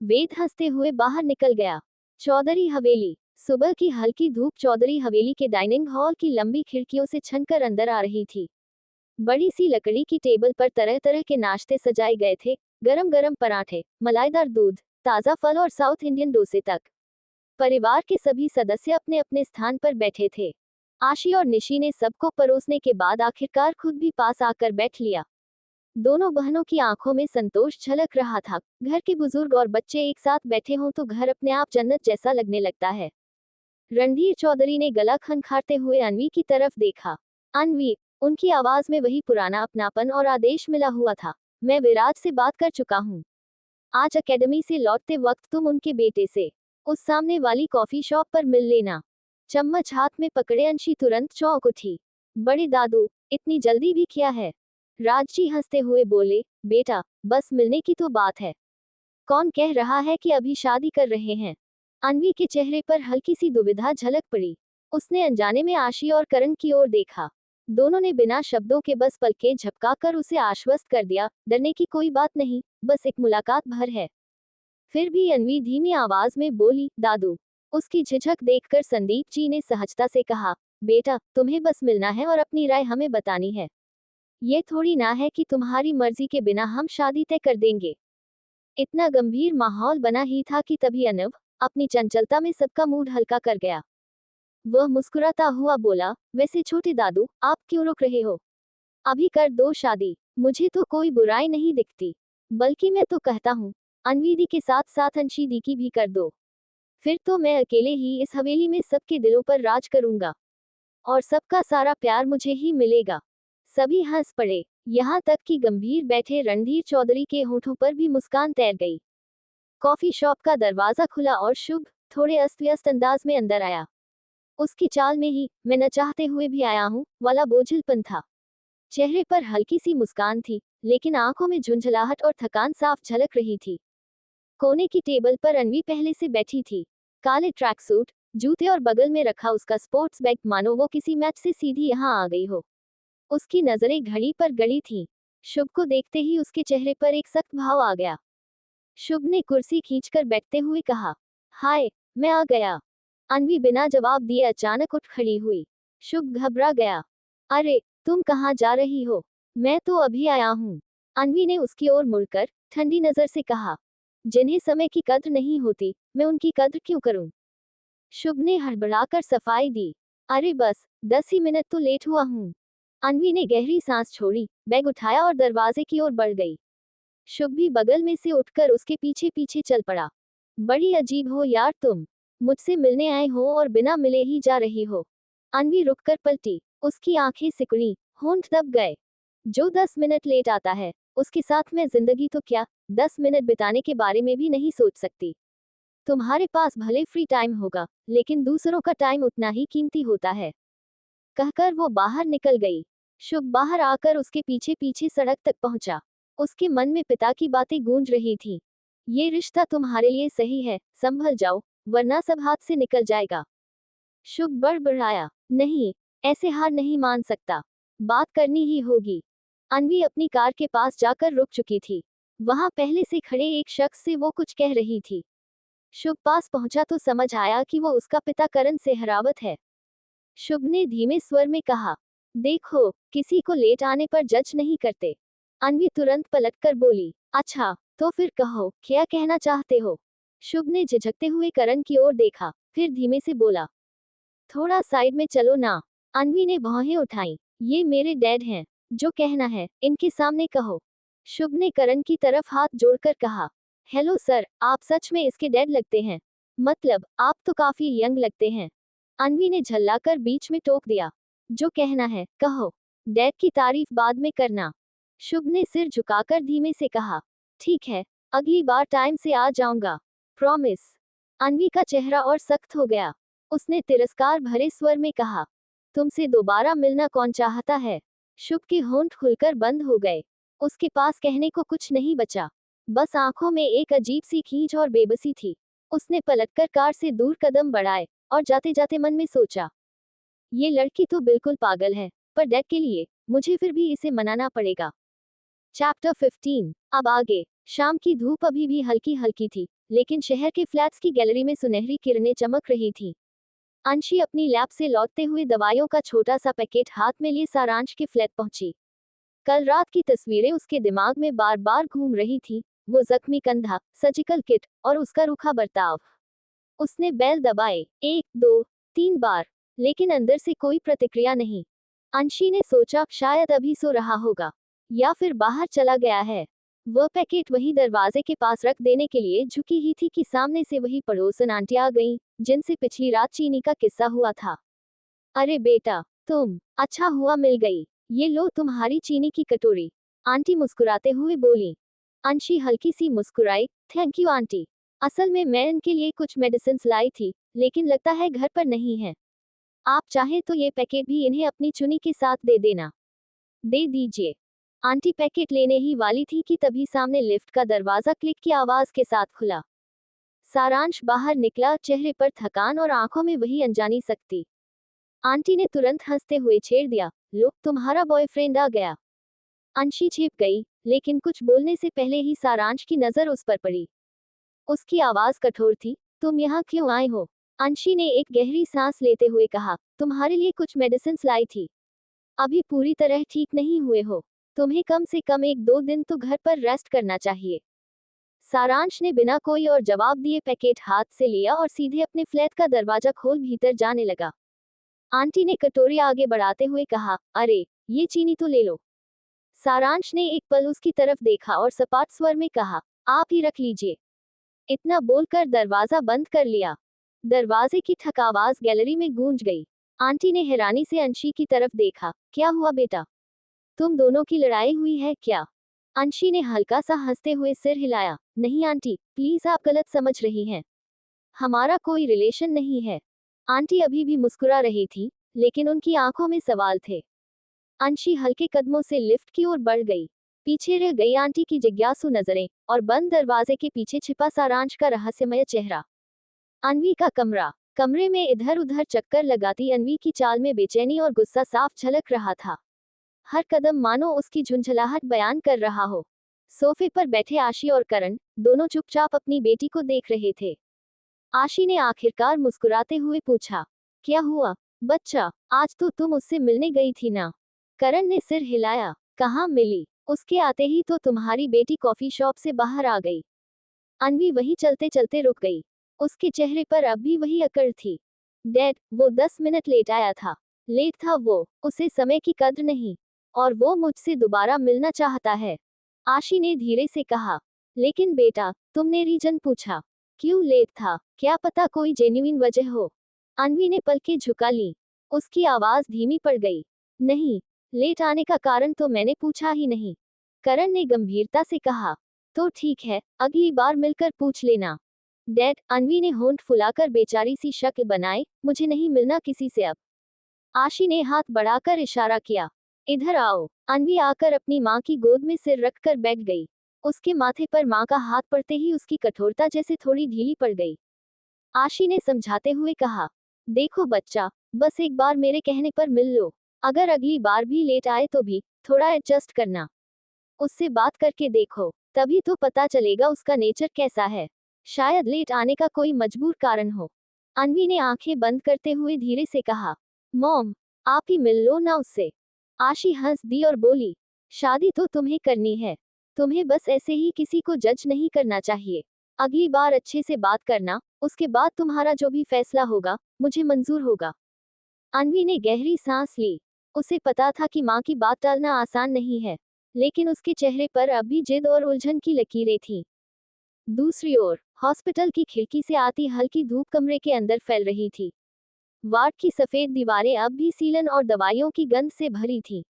वेद हंसते हुए बाहर निकल गया। चौधरी हवेली। सुबह की हल्की धूप चौधरी हवेली के डाइनिंग हॉल की लंबी खिड़कियों से छनकर अंदर आ रही थी। बड़ी सी लकड़ी की टेबल पर तरह तरह के नाश्ते सजाए गए थे, गरम गरम पराठे, मलाईदार दूध, ताज़ा फल और साउथ इंडियन डोसे तक। परिवार के सभी सदस्य अपने अपने स्थान पर बैठे थे। आशी और निशी ने सबको परोसने के बाद आखिरकार खुद भी पास आकर बैठ लिया। दोनों बहनों की आंखों में संतोष झलक रहा था। घर के बुजुर्ग और बच्चे एक साथ बैठे हों तो घर अपने आप जन्नत जैसा लगने लगता है। रणधीर चौधरी ने गला खनखारते हुए अनवी की तरफ देखा। अनवी, उनकी आवाज में वही पुराना अपनापन और आदेश मिला हुआ था। मैं विराज से बात कर चुका हूँ। आज एकेडमी से लौटते वक्त तुम उनके बेटे से उस सामने वाली कॉफी शॉप पर मिल लेना। चम्मच हाथ में पकड़े अंशी तुरंत चौंक उठी। बड़े दादू, इतनी जल्दी भी क्या है? राजजी हंसते हुए बोले, बेटा, बस मिलने की तो बात है। कौन कह रहा है कि अभी शादी कर रहे हैं? अन्वी के चेहरे पर हल्की सी दुविधा झलक पड़ी। उसने अनजाने में आशी और करण की ओर देखा। दोनों ने बिना शब्दों के बस पलकें झपकाकर उसे आश्वस्त कर दिया, डरने की कोई बात नहीं, बस एक मुलाकात भर है। फिर भी अन्वी धीमी आवाज में बोली, दादू। उसकी झिझक देखकर संदीप जी ने सहजता से कहा, बेटा, तुम्हें बस मिलना है और अपनी राय हमें बतानी है। ये थोड़ी ना है कि तुम्हारी मर्जी के बिना हम शादी तय कर देंगे। इतना गंभीर माहौल बना ही था कि तभी अनव अपनी चंचलता में सबका मूड हल्का कर गया। वह मुस्कुराता हुआ बोला, वैसे छोटे दादू, आप क्यों रुक रहे हो? अभी कर दो शादी, मुझे तो कोई बुराई नहीं दिखती। बल्कि मैं तो कहता हूँ, अनवीदी के साथ साथ अंशीदी की भी कर दो। फिर तो मैं अकेले ही इस हवेली में सबके दिलों पर राज करूंगा और सबका सारा प्यार मुझे ही मिलेगा। सभी हंस पड़े, यहाँ तक कि गंभीर बैठे रणधीर चौधरी के होठों पर भी मुस्कान तैर गई। कॉफी शॉप का दरवाजा खुला और शुभ थोड़े अस्त व्यस्त अंदाज में अंदर आया। उसकी चाल में ही मैं न चाहते हुए भी आया हूँ वाला बोझिलपन था। चेहरे पर हल्की सी मुस्कान थी, लेकिन आंखों में झुंझलाहट और थकान साफ झलक रही थी। कोने की टेबल पर अनवी पहले से बैठी थी। काले ट्रैक सूट, जूते और बगल में रखा उसका स्पोर्ट्स बैग मानो वो किसी मैच से सीधी यहाँ आ गई हो। उसकी नजरें घड़ी पर गड़ी थीं। शुभ को देखते ही उसके चेहरे पर एक सख्त भाव आ गया। शुभ ने कुर्सी खींचकर बैठते हुए कहा, हाय, मैं आ गया। अनवी बिना जवाब दिए अचानक उठ खड़ी हुई। शुभ घबरा गया। अरे, तुम कहाँ जा रही हो? मैं तो अभी आया हूँ। अनवी ने उसकी ओर मुड़कर ठंडी नजर से कहा, जिन्हें समय की कद्र नहीं होती, मैं उनकी कद्र क्यों करूं? शुभ ने हड़बड़ाकर सफाई दी, अरे बस 10 ही मिनट तो लेट हुआ हूँ। अनवी ने गहरी सांस छोड़ी, बैग उठाया और दरवाजे की ओर बढ़ गई। शुभ भी बगल में से उठकर उसके पीछे पीछे चल पड़ा। बड़ी अजीब हो यार तुम, मुझसे मिलने आए हो और बिना मिले ही जा रही हो। अनवी रुककर पलटी, उसकी आंखें सिकुड़ी, होंठ दब गए। जो 10 मिनट लेट आता है, उसके साथ मैं जिंदगी तो क्या, 10 मिनट बिताने के बारे में भी नहीं सोच सकती। तुम्हारे पास भले फ्री टाइम होगा, लेकिन दूसरों का टाइम उतना ही कीमती होता है। कहकर वो बाहर निकल गई। शुभ बाहर आकर उसके पीछे पीछे सड़क तक पहुंचा। उसके मन में पिता की बातें गूंज रही थी। ये रिश्ता तुम्हारे लिए सही है, संभल जाओ, वरना सब हाथ से निकल जाएगा। शुभ बड़बड़ाया, नहीं, ऐसे हार नहीं मान सकता, बात करनी ही होगी। अनवी अपनी कार के पास जाकर रुक चुकी थी। वहां पहले से खड़े एक शख्स से वो कुछ कह रही थी। शुभ पास पहुंचा तो समझ आया कि वो उसका पिता करण सेहरावत है। शुभ ने धीमे स्वर में कहा, देखो, किसी को लेट आने पर जज नहीं करते। अनवी तुरंत पलटकर बोली, अच्छा, तो फिर कहो, क्या कहना चाहते हो? शुभ ने झिझकते हुए करण की ओर देखा, फिर धीमे से बोला, थोड़ा साइड में चलो ना। अनवी ने भौहें उठाई, ये मेरे डैड हैं, जो कहना है इनके सामने कहो। शुभ ने करण की तरफ हाथ जोड़कर कहा, हेलो सर, आप सच में इसके डैड लगते हैं। मतलब, आप तो काफी यंग लगते हैं। अनवी ने झल्लाकर बीच में टोक दिया, जो कहना है कहो, डैड की तारीफ बाद में करना। शुभ ने सिर झुकाकर धीमे से कहा, ठीक है, अगली बार टाइम से आ जाऊंगा, प्रॉमिस। अनवी का चेहरा और सख्त हो गया। उसने तिरस्कार भरे स्वर में कहा, तुमसे दोबारा मिलना कौन चाहता है? शुभ के होंठ खुलकर बंद हो गए। उसके पास कहने को कुछ नहीं बचा, बस आंखों में एक अजीब सी खींच और बेबसी थी। उसने पलटकर कार से दूर कदम बढ़ाए और जाते जाते मन में सोचा, ये लड़की तो बिल्कुल पागल है, पर डैड के लिए मुझे फिर भी इसे मनाना पड़ेगा। चैप्टर 15। अब आगे। शाम की धूप अभी भी हल्की हल्की थी, लेकिन शहर के फ्लैट्स की गैलरी में सुनहरी किरणें चमक रही थी। अंशी अपनी लैब से लौटते हुए दवाइयों का छोटा सा पैकेट हाथ में लिए सारांश के फ्लैट पहुंची। कल रात की तस्वीरें उसके दिमाग में बार बार घूम रही थी, वो जख्मी कंधा, सर्जिकल किट और उसका रूखा बर्ताव। उसने बेल दबाए, 1, 2, 3 बार, लेकिन अंदर से कोई प्रतिक्रिया नहीं। अंशी ने सोचा, शायद अभी सो रहा होगा, या फिर बाहर चला गया है। वह पैकेट वही दरवाजे के पास रख देने के लिए झुकी ही थी कि सामने से वही पड़ोसन आंटी आ गईं, जिनसे पिछली रात चीनी का किस्सा हुआ था। अरे बेटा, तुम, अच्छा हुआ मिल गई। ये लो तुम्हारी चीनी की कटोरी, आंटी मुस्कुराते हुए बोली। अंशी हल्की सी मुस्कुराई। Thank you aunty. असल में मैं इनके लिए कुछ मेडिसिन लाई थी, लेकिन लगता है घर पर नहीं है। आप चाहे तो ये पैकेट भी इन्हें अपनी चुनी के साथ दे देना। दे दीजिए। आंटी पैकेट लेने ही वाली थी कि तभी सामने लिफ्ट का दरवाजा क्लिक की आवाज के साथ खुला। सारांश बाहर निकला, चेहरे पर थकान और आंखों में वही अनजानी सख्ती। आंटी ने तुरंत हंसते हुए छेड़ दिया, लो तुम्हारा बॉयफ्रेंड आ गया। अंशी छिप गई, लेकिन कुछ बोलने से पहले ही सारांश की नजर उस पर पड़ी। उसकी आवाज कठोर थी, तुम यहाँ क्यों आए हो? अंशी ने एक गहरी सांस लेते हुए कहा, तुम्हारे लिए कुछ मेडिसिन लाई थी। अभी पूरी तरह ठीक नहीं हुए हो, तुम्हें कम से कम 1-2 दिन तो घर पर रेस्ट करना चाहिए। सारांश ने बिना कोई और जवाब दिए पैकेट हाथ से लिया और सीधे अपने फ्लैट का दरवाजा खोल भीतर जाने लगा। आंटी ने कटोरी आगे बढ़ाते हुए कहा, अरे ये चीनी तो ले लो। सारांश ने एक पल उसकी तरफ देखा और सपाट स्वर में कहा, आप ही रख लीजिए। इतना बोलकर दरवाजा बंद कर लिया। दरवाजे की ठक आवाज गैलरी में गूंज गई। आंटी ने हैरानी से अंशी की तरफ देखा, क्या हुआ बेटा? तुम दोनों की लड़ाई हुई है क्या? अंशी ने हल्का सा हंसते हुए सिर हिलाया, नहीं आंटी, प्लीज आप गलत समझ रही हैं। हमारा कोई रिलेशन नहीं है। आंटी अभी भी मुस्कुरा रही थी, लेकिन उनकी आंखों में सवाल थे। अंशी हल्के कदमों से लिफ्ट की ओर बढ़ गई। पीछे रह गई आंटी की जिज्ञासु नजरें, और बंद दरवाजे के पीछे छिपा सारांश का रहस्यमय चेहरा। अन्वी का कमरा। कमरे में इधर उधर चक्कर लगाती अन्वी की चाल में बेचैनी और गुस्सा साफ झलक रहा था। हर कदम मानो उसकी झुंझलाहट बयान कर रहा हो। सोफे पर बैठे आशी और करण दोनों चुपचाप अपनी बेटी को देख रहे थे। आशी ने आखिरकार मुस्कुराते हुए पूछा, क्या हुआ बच्चा, आज तो तुम उससे मिलने गई थी ना? करण ने सिर हिलाया, कहाँ मिली, उसके आते ही तो तुम्हारी बेटी कॉफी शॉप से बाहर आ गई। अन्वी वही चलते चलते रुक गई। उसके चेहरे पर अब भी वही अकड़ थी। डैड, वो 10 मिनट लेट आया था। लेट था वो, उसे समय की कद्र नहीं, और वो मुझसे दोबारा मिलना चाहता है। आशी ने धीरे से कहा, लेकिन बेटा, तुमने रीजन पूछा, क्यों लेट था? क्या पता कोई जेन्युइन वजह हो। अन्वी ने पलकें झुका ली। उसकी आवाज धीमी पड़ गई। नहीं, लेट आने का कारण तो मैंने पूछा ही नहीं। करण ने गंभीरता से कहा, तो ठीक है, अगली बार मिलकर पूछ लेना। डैड, अन्वी ने होंठ फुलाकर बेचारी सी शक्ल बनाई, मुझे नहीं मिलना किसी से अब। आशी ने हाथ बढ़ाकर इशारा किया, इधर आओ। अन्वी आकर अपनी माँ की गोद में सिर रखकर बैठ गई। उसके माथे पर माँ का हाथ पड़ते ही उसकी कठोरता जैसे थोड़ी ढीली पड़ गई। आशी ने समझाते हुए कहा, देखो बच्चा, बस एक बार मेरे कहने पर मिल लो। अगर अगली बार भी लेट आए तो भी थोड़ा एडजस्ट करना। उससे बात करके देखो, तभी तो पता चलेगा उसका नेचर कैसा है। शायद लेट आने का कोई मजबूर कारण हो। अन्वी ने आंखें बंद करते हुए धीरे से कहा, मॉम, आप ही मिल लो ना उससे। आशी हंस दी और बोली, शादी तो तुम्हें करनी है, तुम्हें बस ऐसे ही किसी को जज नहीं करना चाहिए। अगली बार अच्छे से बात करना, उसके बाद तुम्हारा जो भी फैसला होगा, मुझे मंजूर होगा। अन्वी ने गहरी सांस ली। उसे पता था कि माँ की बात टालना आसान नहीं है, लेकिन उसके चेहरे पर अब भी जिद और उलझन की लकीरें थीं। दूसरी ओर, हॉस्पिटल की खिड़की से आती हल्की धूप कमरे के अंदर फैल रही थी। वार्ड की सफेद दीवारें अब भी सीलन और दवाइयों की गंध से भरी थीं।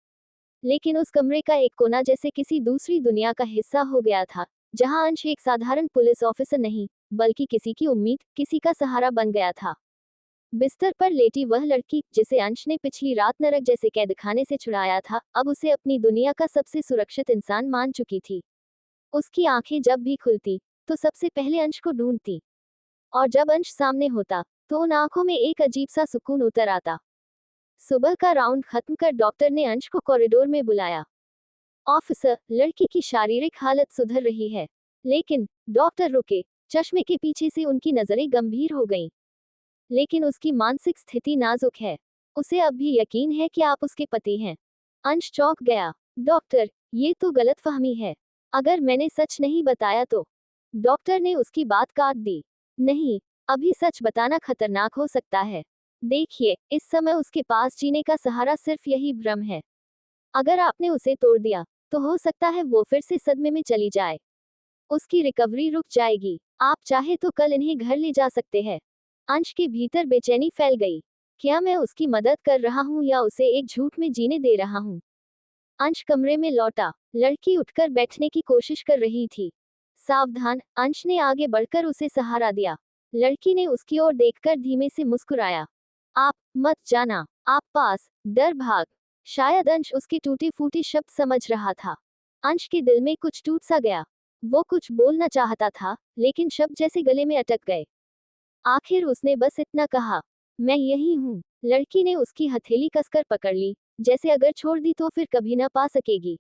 लेकिन उस कमरे का एक कोना जैसे किसी दूसरी दुनिया का हिस्सा हो गया था, जहां अंश एक साधारण पुलिस ऑफिसर नहीं, बल्कि किसी की उम्मीद, किसी का सहारा बन गया था। बिस्तर पर लेटी वह लड़की, जिसे अंश ने पिछली रात नरक जैसे कैदखाने से छुड़ाया था, अब उसे अपनी दुनिया का सबसे सुरक्षित इंसान मान चुकी थी। उसकी आंखें जब भी खुलती, तो सबसे पहले अंश को ढूंढती, और जब अंश सामने होता, तो उन आंखों में एक अजीब सा सुकून उतर आता। सुबह का राउंड खत्म कर डॉक्टर ने अंश को कॉरिडोर में बुलाया। ऑफिसर, लड़की की शारीरिक हालत सुधर रही है। लेकिन डॉक्टर रुके। चश्मे के पीछे से उनकी नजरें गंभीर हो गईं। लेकिन उसकी मानसिक स्थिति नाजुक है। उसे अब भी यकीन है कि आप उसके पति हैं। अंश चौंक गया। डॉक्टर, ये तो गलतफहमी है। अगर मैंने सच नहीं बताया तो? डॉक्टर ने उसकी बात काट दी। नहीं, अभी सच बताना खतरनाक हो सकता है। देखिए, इस समय उसके पास जीने का सहारा सिर्फ यही भ्रम है। अगर आपने उसे तोड़ दिया, तो हो सकता है वो फिर से सदमे में चली जाए। उसकी रिकवरी रुक जाएगी। आप चाहे तो कल इन्हें घर ले जा सकते हैं। अंश के भीतर बेचैनी फैल गई। क्या मैं उसकी मदद कर रहा हूँ या उसे एक झूठ में जीने दे रहा हूँ? अंश कमरे में लौटा। लड़की उठकर बैठने की कोशिश कर रही थी। सावधान, अंश ने आगे बढ़कर उसे सहारा दिया। लड़की ने उसकी ओर देखकर धीमे से मुस्कुराया। आप मत जाना, आप पास, डर भाग। शायद अंश उसके टूटे फूटे शब्द समझ रहा था। अंश के दिल में कुछ टूट सा गया। वो कुछ बोलना चाहता था, लेकिन शब्द जैसे गले में अटक गए। आखिर उसने बस इतना कहा, मैं यही हूँ। लड़की ने उसकी हथेली कसकर पकड़ ली, जैसे अगर छोड़ दी तो फिर कभी न पा सकेगी।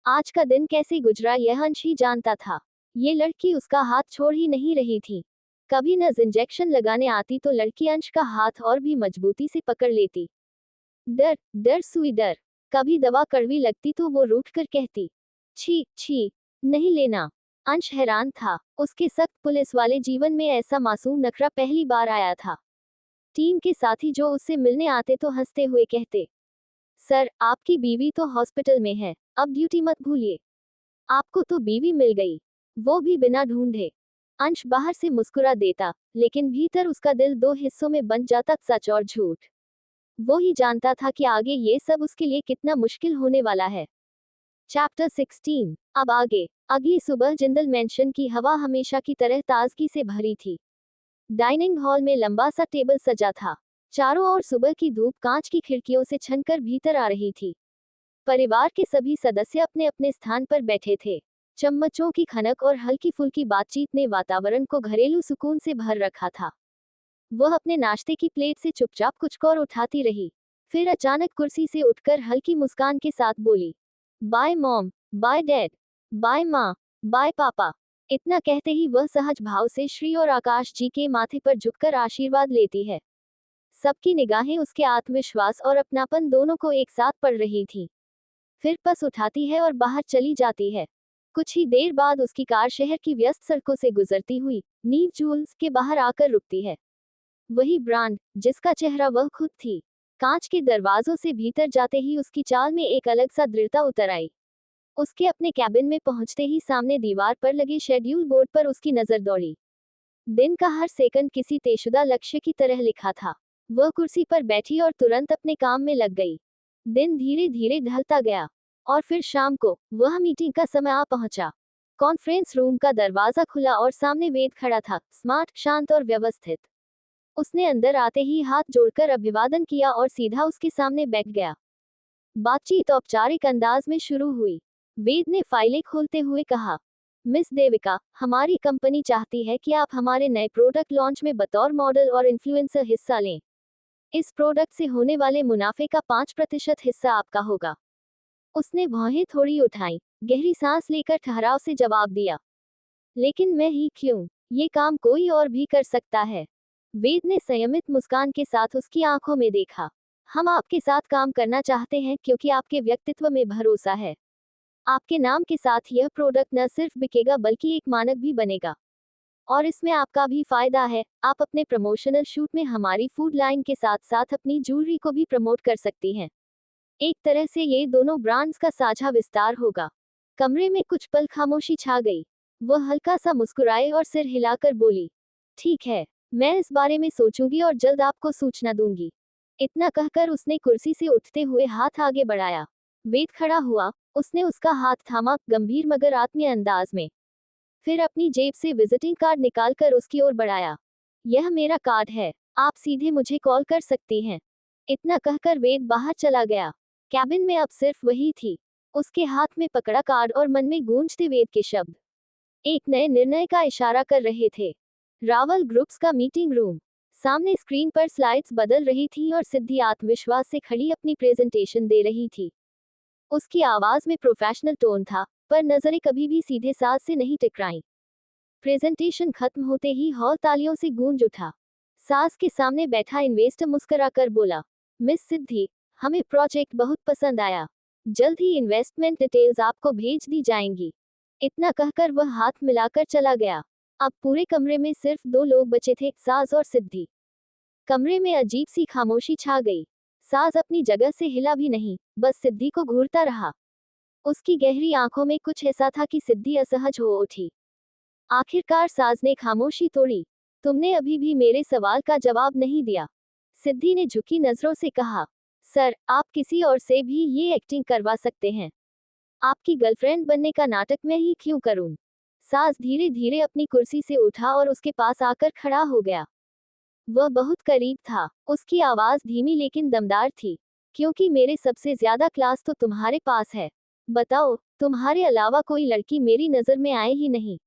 आज का दिन कैसे गुजरा यह अंश ही जानता था। ये लड़की उसका हाथ छोड़ ही नहीं रही थी। कभी नस इंजेक्शन लगाने आती तो लड़की अंश का हाथ और भी मजबूती से पकड़ लेती। डर डर सुई डर। कभी दवा कड़वी लगती तो वो रूठ कर कहती, छी छी, नहीं लेना। अंश हैरान था, उसके सख्त पुलिस वाले जीवन में ऐसा मासूम नखरा पहली बार आया था। टीम के साथी जो उससे मिलने आते तो हंसते हुए कहते, सर आपकी बीवी तो हॉस्पिटल में है, अब ड्यूटी मत भूलिए। आपको तो बीवी मिल गई, वो भी बिना ढूंढे। अंश बाहर से मुस्कुरा देता, लेकिन भीतर उसका दिल दो हिस्सों में बंट जाता, सच और झूठ। वो ही जानता था कि आगे ये सब उसके लिए कितना मुश्किल होने वाला है। चैप्टर 16। अब आगे। अगली सुबह जिंदल मेंशन की हवा हमेशा की तरह ताजगी से भरी थी। डाइनिंग हॉल में लंबा सा टेबल सजा था। चारों ओर सुबह की धूप कांच की खिड़कियों से छनकर भीतर आ रही थी। परिवार के सभी सदस्य अपने अपने स्थान पर बैठे थे। चम्मचों की खनक और हल्की फुल्की बातचीत ने वातावरण को घरेलू सुकून से भर रखा था। वह अपने नाश्ते की प्लेट से चुपचाप कुछ और उठाती रही। फिर अचानक कुर्सी से उठकर हल्की मुस्कान के साथ बोली, bye mom, bye dad, bye माँ, बाय पापा। इतना कहते ही वह सहज भाव से श्री और आकाश जी के माथे पर झुककर आशीर्वाद लेती है। सबकी निगाहें उसके आत्मविश्वास और अपनापन दोनों को एक साथ पड़ रही थी। फिर पस उठाती है और बाहर चली जाती है। कुछ ही देर बाद उसकी कार शहर की व्यस्त सड़कों से गुजरती हुई नीव जूल्स के बाहर आकर रुकती है। वही ब्रांड, जिसका चेहरा वह खुद थी। कांच के दरवाजों से भीतर जाते ही उसकी चाल में एक अलग सा दृढ़ता उतर आई। उसके अपने कैबिन में पहुंचते ही सामने दीवार पर लगे शेड्यूल बोर्ड पर उसकी नजर दौड़ी। दिन का हर सेकंड किसी तयशुदा लक्ष्य की तरह लिखा था। वह कुर्सी पर बैठी और तुरंत अपने काम में लग गई। दिन धीरे धीरे ढलता गया और फिर शाम को वह मीटिंग का समय आ पहुंचा। कॉन्फ्रेंस रूम का दरवाजा खुला और सामने वेद खड़ा था, स्मार्ट, शांत और व्यवस्थित। उसने अंदर आते ही हाथ जोड़कर अभिवादन किया और सीधा उसके सामने बैठ गया। बातचीत औपचारिक अंदाज में शुरू हुई। वेद ने फाइलें खोलते हुए कहा, मिस देविका, हमारी कंपनी चाहती है कि आप हमारे नए प्रोडक्ट लॉन्च में बतौर मॉडल और इन्फ्लुएंसर हिस्सा लें। इस प्रोडक्ट से होने वाले मुनाफे का 5% हिस्सा आपका होगा। उसने भौहें थोड़ी उठाई, गहरी सांस लेकर ठहराव से जवाब दिया, लेकिन मैं ही क्यों? ये काम कोई और भी कर सकता है। वेद ने संयमित मुस्कान के साथ उसकी आंखों में देखा। हम आपके साथ काम करना चाहते हैं क्योंकि आपके व्यक्तित्व में भरोसा है। आपके नाम के साथ यह प्रोडक्ट न सिर्फ बिकेगा बल्कि एक मानक भी बनेगा। और इसमें आपका भी फायदा है, आप अपने प्रमोशनल शूट में हमारी फूड लाइन के साथ साथ अपनी ज्वेलरी को भी प्रमोट कर सकती हैं। एक तरह से ये दोनों ब्रांड्स का साझा विस्तार होगा। कमरे में कुछ पल खामोशी छा गई। वह हल्का सा मुस्कुराए और सिर हिलाकर बोली, ठीक है, मैं इस बारे में सोचूंगी और जल्द आपको सूचना दूंगी। इतना कहकर उसने कुर्सी से उठते हुए हाथ आगे बढ़ाया। वेद खड़ा हुआ, उसने उसका हाथ थामा, गंभीर मगर आत्मीय अंदाज में। फिर अपनी जेब से विजिटिंग कार्ड निकालकर उसकी ओर बढ़ाया। यह मेरा कार्ड है, आप सीधे मुझे कॉल कर सकती हैं। इतना कहकर वेद बाहर चला गया। कैबिन में अब सिर्फ वही थी, उसके हाथ में पकड़ा कार्ड और मन में गूंजते वेद के शब्द एक नए निर्णय का इशारा कर रहे थे। रावल ग्रुप्स का मीटिंग रूम। सामने स्क्रीन पर स्लाइड्स बदल रही थी और सिद्धि आत्मविश्वास से खड़ी अपनी प्रेजेंटेशन दे रही थी। उसकी आवाज में प्रोफेशनल टोन था, पर नजरें कभी भी सीधे साज से नहीं टकराईं। प्रेजेंटेशन खत्म होते ही हॉल तालियों से गूंज उठा। सास के सामने बैठा इन्वेस्टर मुस्कुराकर बोला, मिस सिद्धि, हमें प्रोजेक्ट बहुत पसंद आया। जल्द ही इन्वेस्टमेंट डिटेल्स आपको भेज दी जाएंगी। इतना कहकर वह हाथ मिलाकर चला गया। अब पूरे कमरे में सिर्फ दो लोग बचे थे, सास और सिद्धि। कमरे में अजीब सी खामोशी छा गई। सास अपनी जगह से हिला भी नहीं, बस सिद्धि को घूरता रहा। उसकी गहरी आंखों में कुछ ऐसा था कि सिद्धि असहज हो उठी। आखिरकार सास ने खामोशी तोड़ी, तुमने अभी भी मेरे सवाल का जवाब नहीं दिया। सिद्धि ने झुकी नजरों से कहा, सर, आप किसी और से भी ये एक्टिंग करवा सकते हैं। आपकी गर्लफ्रेंड बनने का नाटक मैं ही क्यों करूं? सास धीरे धीरे अपनी कुर्सी से उठा और उसके पास आकर खड़ा हो गया। वह बहुत करीब था। उसकी आवाज धीमी लेकिन दमदार थी। क्योंकि मेरे सबसे ज्यादा क्लास तो तुम्हारे पास है। बताओ, तुम्हारे अलावा कोई लड़की मेरी नजर में आए ही नहीं।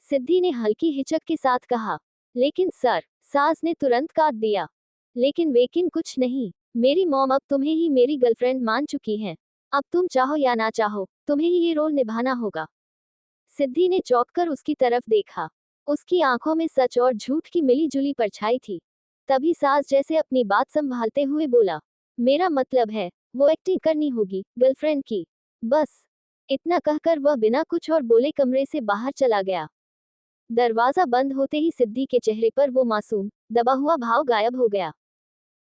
सिद्धि ने हल्की हिचक के साथ कहा। लेकिन सर, सास ने तुरंत काट दिया। लेकिन कुछ नहीं। मेरी मॉम अब तुम्हें ही मेरी गर्लफ्रेंड मान चुकी है। अब तुम चाहो या ना चाहो, तुम्हें ही ये रोल निभाना होगा। सिद्धि ने चौंक कर उसकी तरफ देखा। उसकी आंखों में सच और झूठ की मिली जुली परछाई थी। तभी सास जैसे अपनी बात संभालते हुए बोला, मेरा मतलब है, वो एक्टिंग करनी होगी, गर्लफ्रेंड की। बस। इतना कहकर वह बिना कुछ और बोले कमरे से बाहर चला गया। दरवाजा बंद होते ही सिद्धि के चेहरे पर वो मासूम, दबा हुआ भाव गायब हो गया।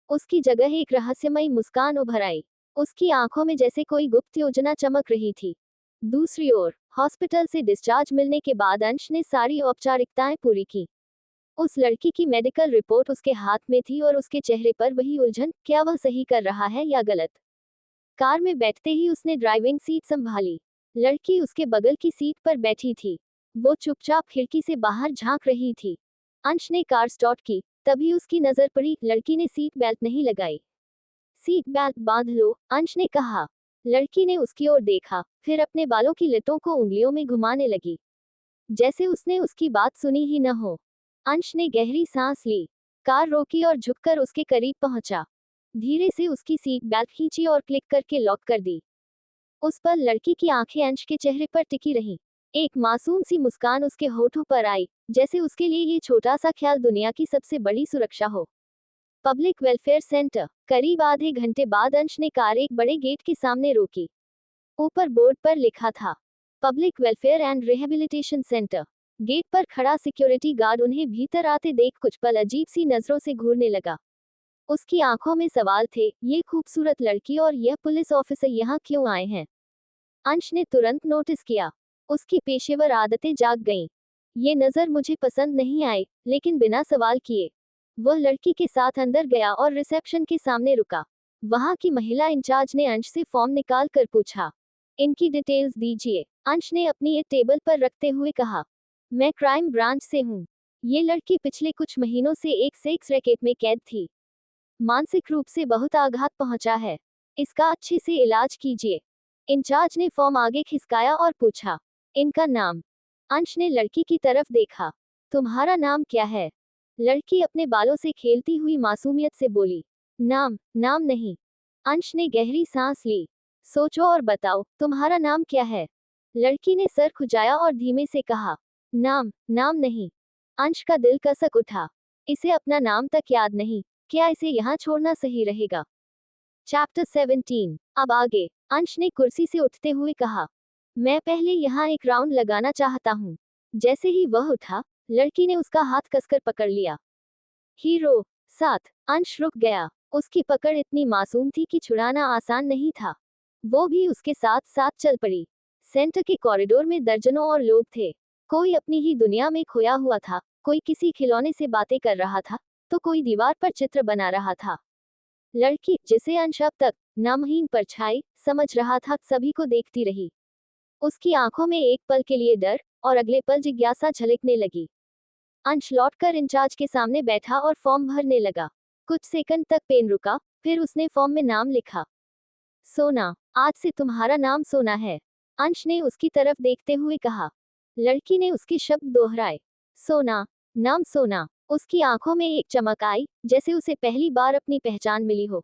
उसकी जगह एक रहस्यमयी मुस्कान उभर आई। उसकी आंखों में जैसे कोई गुप्त योजना चमक रही थी। दूसरी ओर, हॉस्पिटल से डिस्चार्ज मिलने के बाद अंश ने सारी औपचारिकताएं पूरी की। उस लड़की की मेडिकल रिपोर्ट उसके हाथ में थी और उसके चेहरे पर वही उलझन, क्या वह सही कर रहा है या गलत। कार में बैठते ही उसने ड्राइविंग सीट संभाली। लड़की उसके बगल की सीट पर बैठी थी। वो चुपचाप खिड़की से बाहर झांक रही थी। अंश ने कार स्टार्ट की, तभी उसकी नजर पड़ी, लड़की ने सीट बेल्ट नहीं लगाई। सीट बेल्ट बांध लो, अंश ने कहा। लड़की ने उसकी ओर देखा, फिर अपने बालों की लटों को उंगलियों में घुमाने लगी, जैसे उसने उसकी बात सुनी ही न हो। अंश ने गहरी सांस ली, कार रोकी और झुककर उसके करीब पहुंचा। धीरे से उसकी सीट बेल्ट खींची और क्लिक करके लॉक कर दी। उस पर लड़की की आंखें अंश के चेहरे पर टिकी रहीं। एक मासूम सी मुस्कान उसके होठों पर आई, जैसे उसके लिए ये छोटा सा ख्याल दुनिया की सबसे बड़ी सुरक्षा हो। Public welfare centre. करीब आधे घंटे बाद अंश ने कार एक बड़े गेट के सामने रोकी। ऊपर बोर्ड पर लिखा था, public welfare and rehabilitation centre. Gate पर खड़ा सिक्योरिटी गार्ड उन्हें भीतर आते देख कुछ पल अजीब सी नजरों से घूरने लगा। उसकी आंखों में सवाल थे, ये खूबसूरत लड़की और यह पुलिस ऑफिसर यहाँ क्यों आए हैं? अंश ने तुरंत नोटिस किया, उसकी पेशेवर आदतें जाग गईं। ये नजर मुझे पसंद नहीं आई, लेकिन बिना सवाल किए वह लड़की के साथ अंदर गया और रिसेप्शन के सामने रुका। वहां की महिला इंचार्ज ने अंश से फॉर्म निकाल कर पूछा, इनकी डिटेल्स दीजिए। अंश ने अपनी ये टेबल पर रखते हुए कहा, मैं क्राइम ब्रांच से हूँ। ये लड़की पिछले कुछ महीनों से एक सेक्स रैकेट में कैद थी। मानसिक रूप से बहुत आघात पहुंचा है। इसका अच्छे से इलाज कीजिए। इंचार्ज ने फॉर्म आगे खिसकाया और पूछा, इनका नाम? अंश ने लड़की की तरफ देखा, तुम्हारा नाम क्या है? लड़की अपने बालों से खेलती हुई मासूमियत से बोली, नाम नहीं। अंश ने गहरी सांस ली, सोचो और बताओ, तुम्हारा नाम क्या है? लड़की ने सर खुजाया और धीमे से कहा, नाम नहीं। अंश का दिल कसक उठा। इसे अपना नाम तक याद नहीं, क्या इसे यहाँ छोड़ना सही रहेगा? चैप्टर 17। अब आगे। अंश ने कुर्सी से उठते हुए कहा, मैं पहले यहाँ एक राउंड लगाना चाहता हूँ। जैसे ही वह उठा, लड़की ने उसका हाथ कसकर पकड़ लिया। हीरो साथ। अंश रुक गया। उसकी पकड़ इतनी मासूम थी कि छुड़ाना आसान नहीं था। वो भी उसके साथ साथ चल पड़ी। सेंटर के कॉरिडोर में दर्जनों और लोग थे। कोई अपनी ही दुनिया में खोया हुआ था, कोई किसी खिलौने से बातें कर रहा था, तो कोई दीवार पर चित्र बना रहा था। लड़की, जिसे अंश अब तक नामहीन परछाई समझ रहा था, सभी को देखती रही। उसकी आंखों में एक पल के लिए डर और अगले पल जिज्ञासा झलकने लगी। अंश लौटकर इंचार्ज के सामने बैठा और फॉर्म भरने लगा। कुछ सेकंड तक पेन रुका, फिर उसने फॉर्म में नाम लिखा, सोना। आज से तुम्हारा नाम सोना है। अंश ने उसकी तरफ देखते हुए कहा। लड़की ने उसके शब्द दोहराए, सोना, नाम सोना। उसकी आंखों में एक चमक आई, जैसे उसे पहली बार अपनी पहचान मिली हो।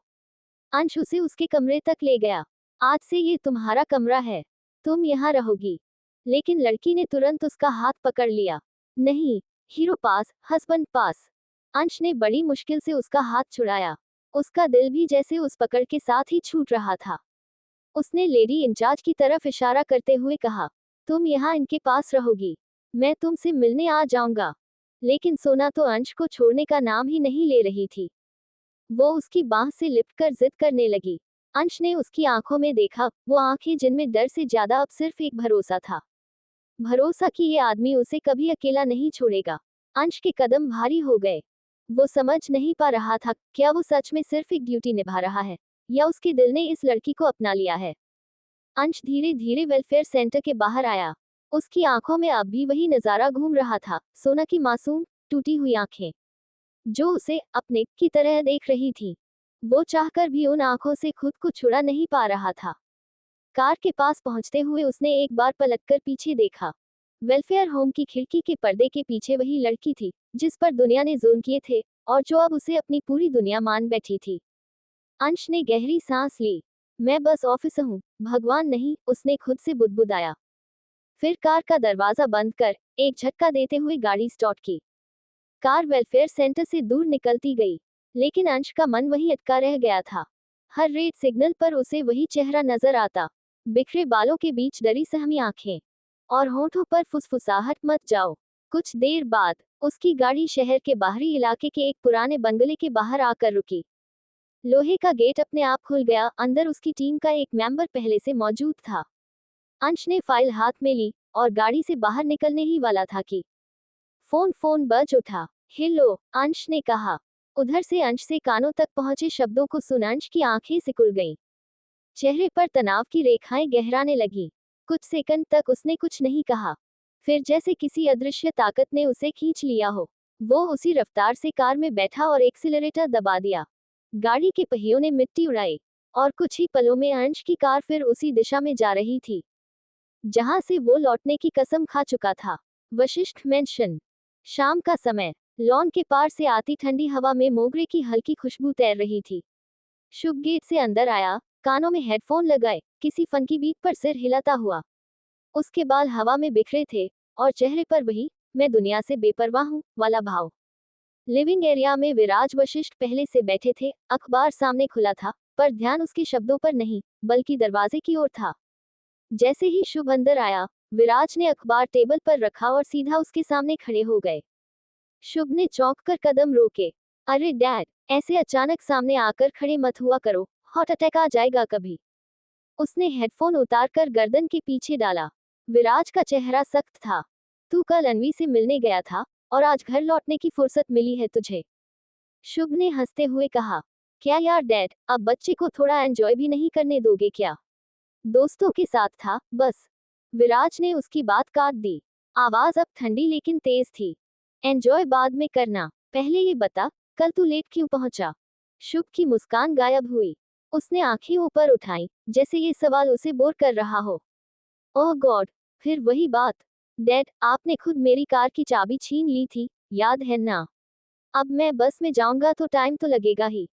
अंश उसे उसके कमरे तक ले गया। आज से ये तुम्हारा कमरा है, तुम यहाँ रहोगी। लेकिन लड़की ने तुरंत उसका हाथ पकड़ लिया। नहीं, हीरो पास, हस्बैंड पास। अंश ने बड़ी मुश्किल से उसका हाथ छुड़ाया। उसका दिल भी जैसे उस पकड़ के साथ ही छूट रहा था। उसने लेडी इंचार्ज की तरफ इशारा करते हुए कहा, तुम यहाँ इनके पास रहोगी, मैं तुमसे मिलने आ जाऊंगा। लेकिन सोना तो अंश को छोड़ने का नाम ही नहीं ले रही थी। वो उसकी बांह से लिपटकर जिद करने लगी। अंश ने उसकी आंखों में देखा, वो आंखें जिनमें डर से ज्यादा अब सिर्फ एक भरोसा था। भरोसा कि ये आदमी उसे कभी अकेला नहीं छोड़ेगा। अंश के कदम भारी हो गए। वो समझ नहीं पा रहा था, क्या वो सच में सिर्फ एक ड्यूटी निभा रहा है, या उसके दिल ने इस लड़की को अपना लिया है। अंश धीरे धीरे वेलफेयर सेंटर के बाहर आया। उसकी आंखों में अब भी वही नजारा घूम रहा था, सोना की मासूम टूटी हुई आंखें जो उसे अपने की तरह देख रही थी। वो चाहकर भी उन आंखों से खुद को छुड़ा नहीं पा रहा था। कार के पास पहुंचते हुए उसने एक बार पलटकर पीछे देखा। वेलफेयर होम की खिड़की के पर्दे के पीछे वही लड़की थी जिस पर दुनिया ने जुल्म किए थे और जो अब उसे अपनी पूरी दुनिया मान बैठी थी। अंश ने गहरी सांस ली। मैं बस ऑफिसर हूँ, भगवान नहीं, उसने खुद से बुदबुदाया। फिर कार का दरवाजा बंद कर एक झटका देते हुए गाड़ी स्टार्ट की। कार वेलफेयर सेंटर से दूर निकलती गई, लेकिन अंश का मन वहीं अटका रह गया था। हर रेड सिग्नल पर उसे वही चेहरा नजर आता, बिखरे बालों के बीच डरी सहमी आंखें और होठों पर फुसफुसाहट, मत जाओ। कुछ देर बाद उसकी गाड़ी शहर के बाहरी इलाके के एक पुराने बंगले के बाहर आकर रुकी। लोहे का गेट अपने आप खुल गया। अंदर उसकी टीम का एक मेंबर पहले से मौजूद था। अंश ने फाइल हाथ में ली और गाड़ी से बाहर निकलने ही वाला था कि फोन बज उठा। हेलो, अंश ने कहा। उधर से अंश से कानों तक पहुंचे शब्दों को सुन अंश की आंखें सिकुड़ गईं। चेहरे पर तनाव की रेखाएं गहराने लगी। कुछ सेकंड तक उसने कुछ नहीं कहा। फिर जैसे किसी अदृश्य ताकत ने उसे खींच लिया हो, वो उसी रफ्तार से कार में बैठा और एक्सीलरेटर दबा दिया। गाड़ी के पहियों ने मिट्टी उड़ाई और कुछ ही पलों में अंश की कार फिर उसी दिशा में जा रही थी जहां से वो लौटने की कसम खा चुका था। वशिष्ठ मेंशन। शाम का समय। लॉन के पार से आती ठंडी हवा में मोगरे की हल्की खुशबू तैर रही थी। शुभ गेट से अंदर आया, कानों में हेडफोन लगाए, किसी फंकी बीट पर सिर हिलाता हुआ। उसके बाल हवा में बिखरे थे और चेहरे पर वही मैं दुनिया से बेपरवाह हूं वाला भाव। लिविंग एरिया में विराज वशिष्ठ पहले से बैठे थे। अखबार सामने खुला था, पर ध्यान उसके शब्दों पर नहीं बल्कि दरवाजे की ओर था। जैसे ही शुभ अंदर आया, विराज ने अखबार टेबल पर रखा और सीधा उसके सामने खड़े हो गए। शुभ ने चौंक कर कदम रोके। अरे डैड, ऐसे अचानक सामने आकर खड़े मत हुआ करो, हार्ट अटैक आ जाएगा कभी। उसने हेडफोन उतारकर गर्दन के पीछे डाला। विराज का चेहरा सख्त था। तू कल अनवी से मिलने गया था और आज घर लौटने की फुर्सत मिली है तुझे। शुभ ने हंसते हुए कहा। क्या यार डैड, अब बच्चे को थोड़ा एंजॉय भी नहीं करने दोगे क्या? दोस्तों के साथ था बस। विराज ने उसकी बात काट दी। आवाज अब ठंडी लेकिन तेज थी। एंजॉय बाद में करना, पहले ये बता, कल तू लेट क्यों पहुंचा? शुभ की मुस्कान गायब हुई। उसने आंखें ऊपर उठाई, जैसे ये सवाल उसे बोर कर रहा हो। ओह गॉड, फिर वही बात। डैड, आपने खुद मेरी कार की चाबी छीन ली थी, याद है ना? अब मैं बस में जाऊंगा तो टाइम तो लगेगा ही।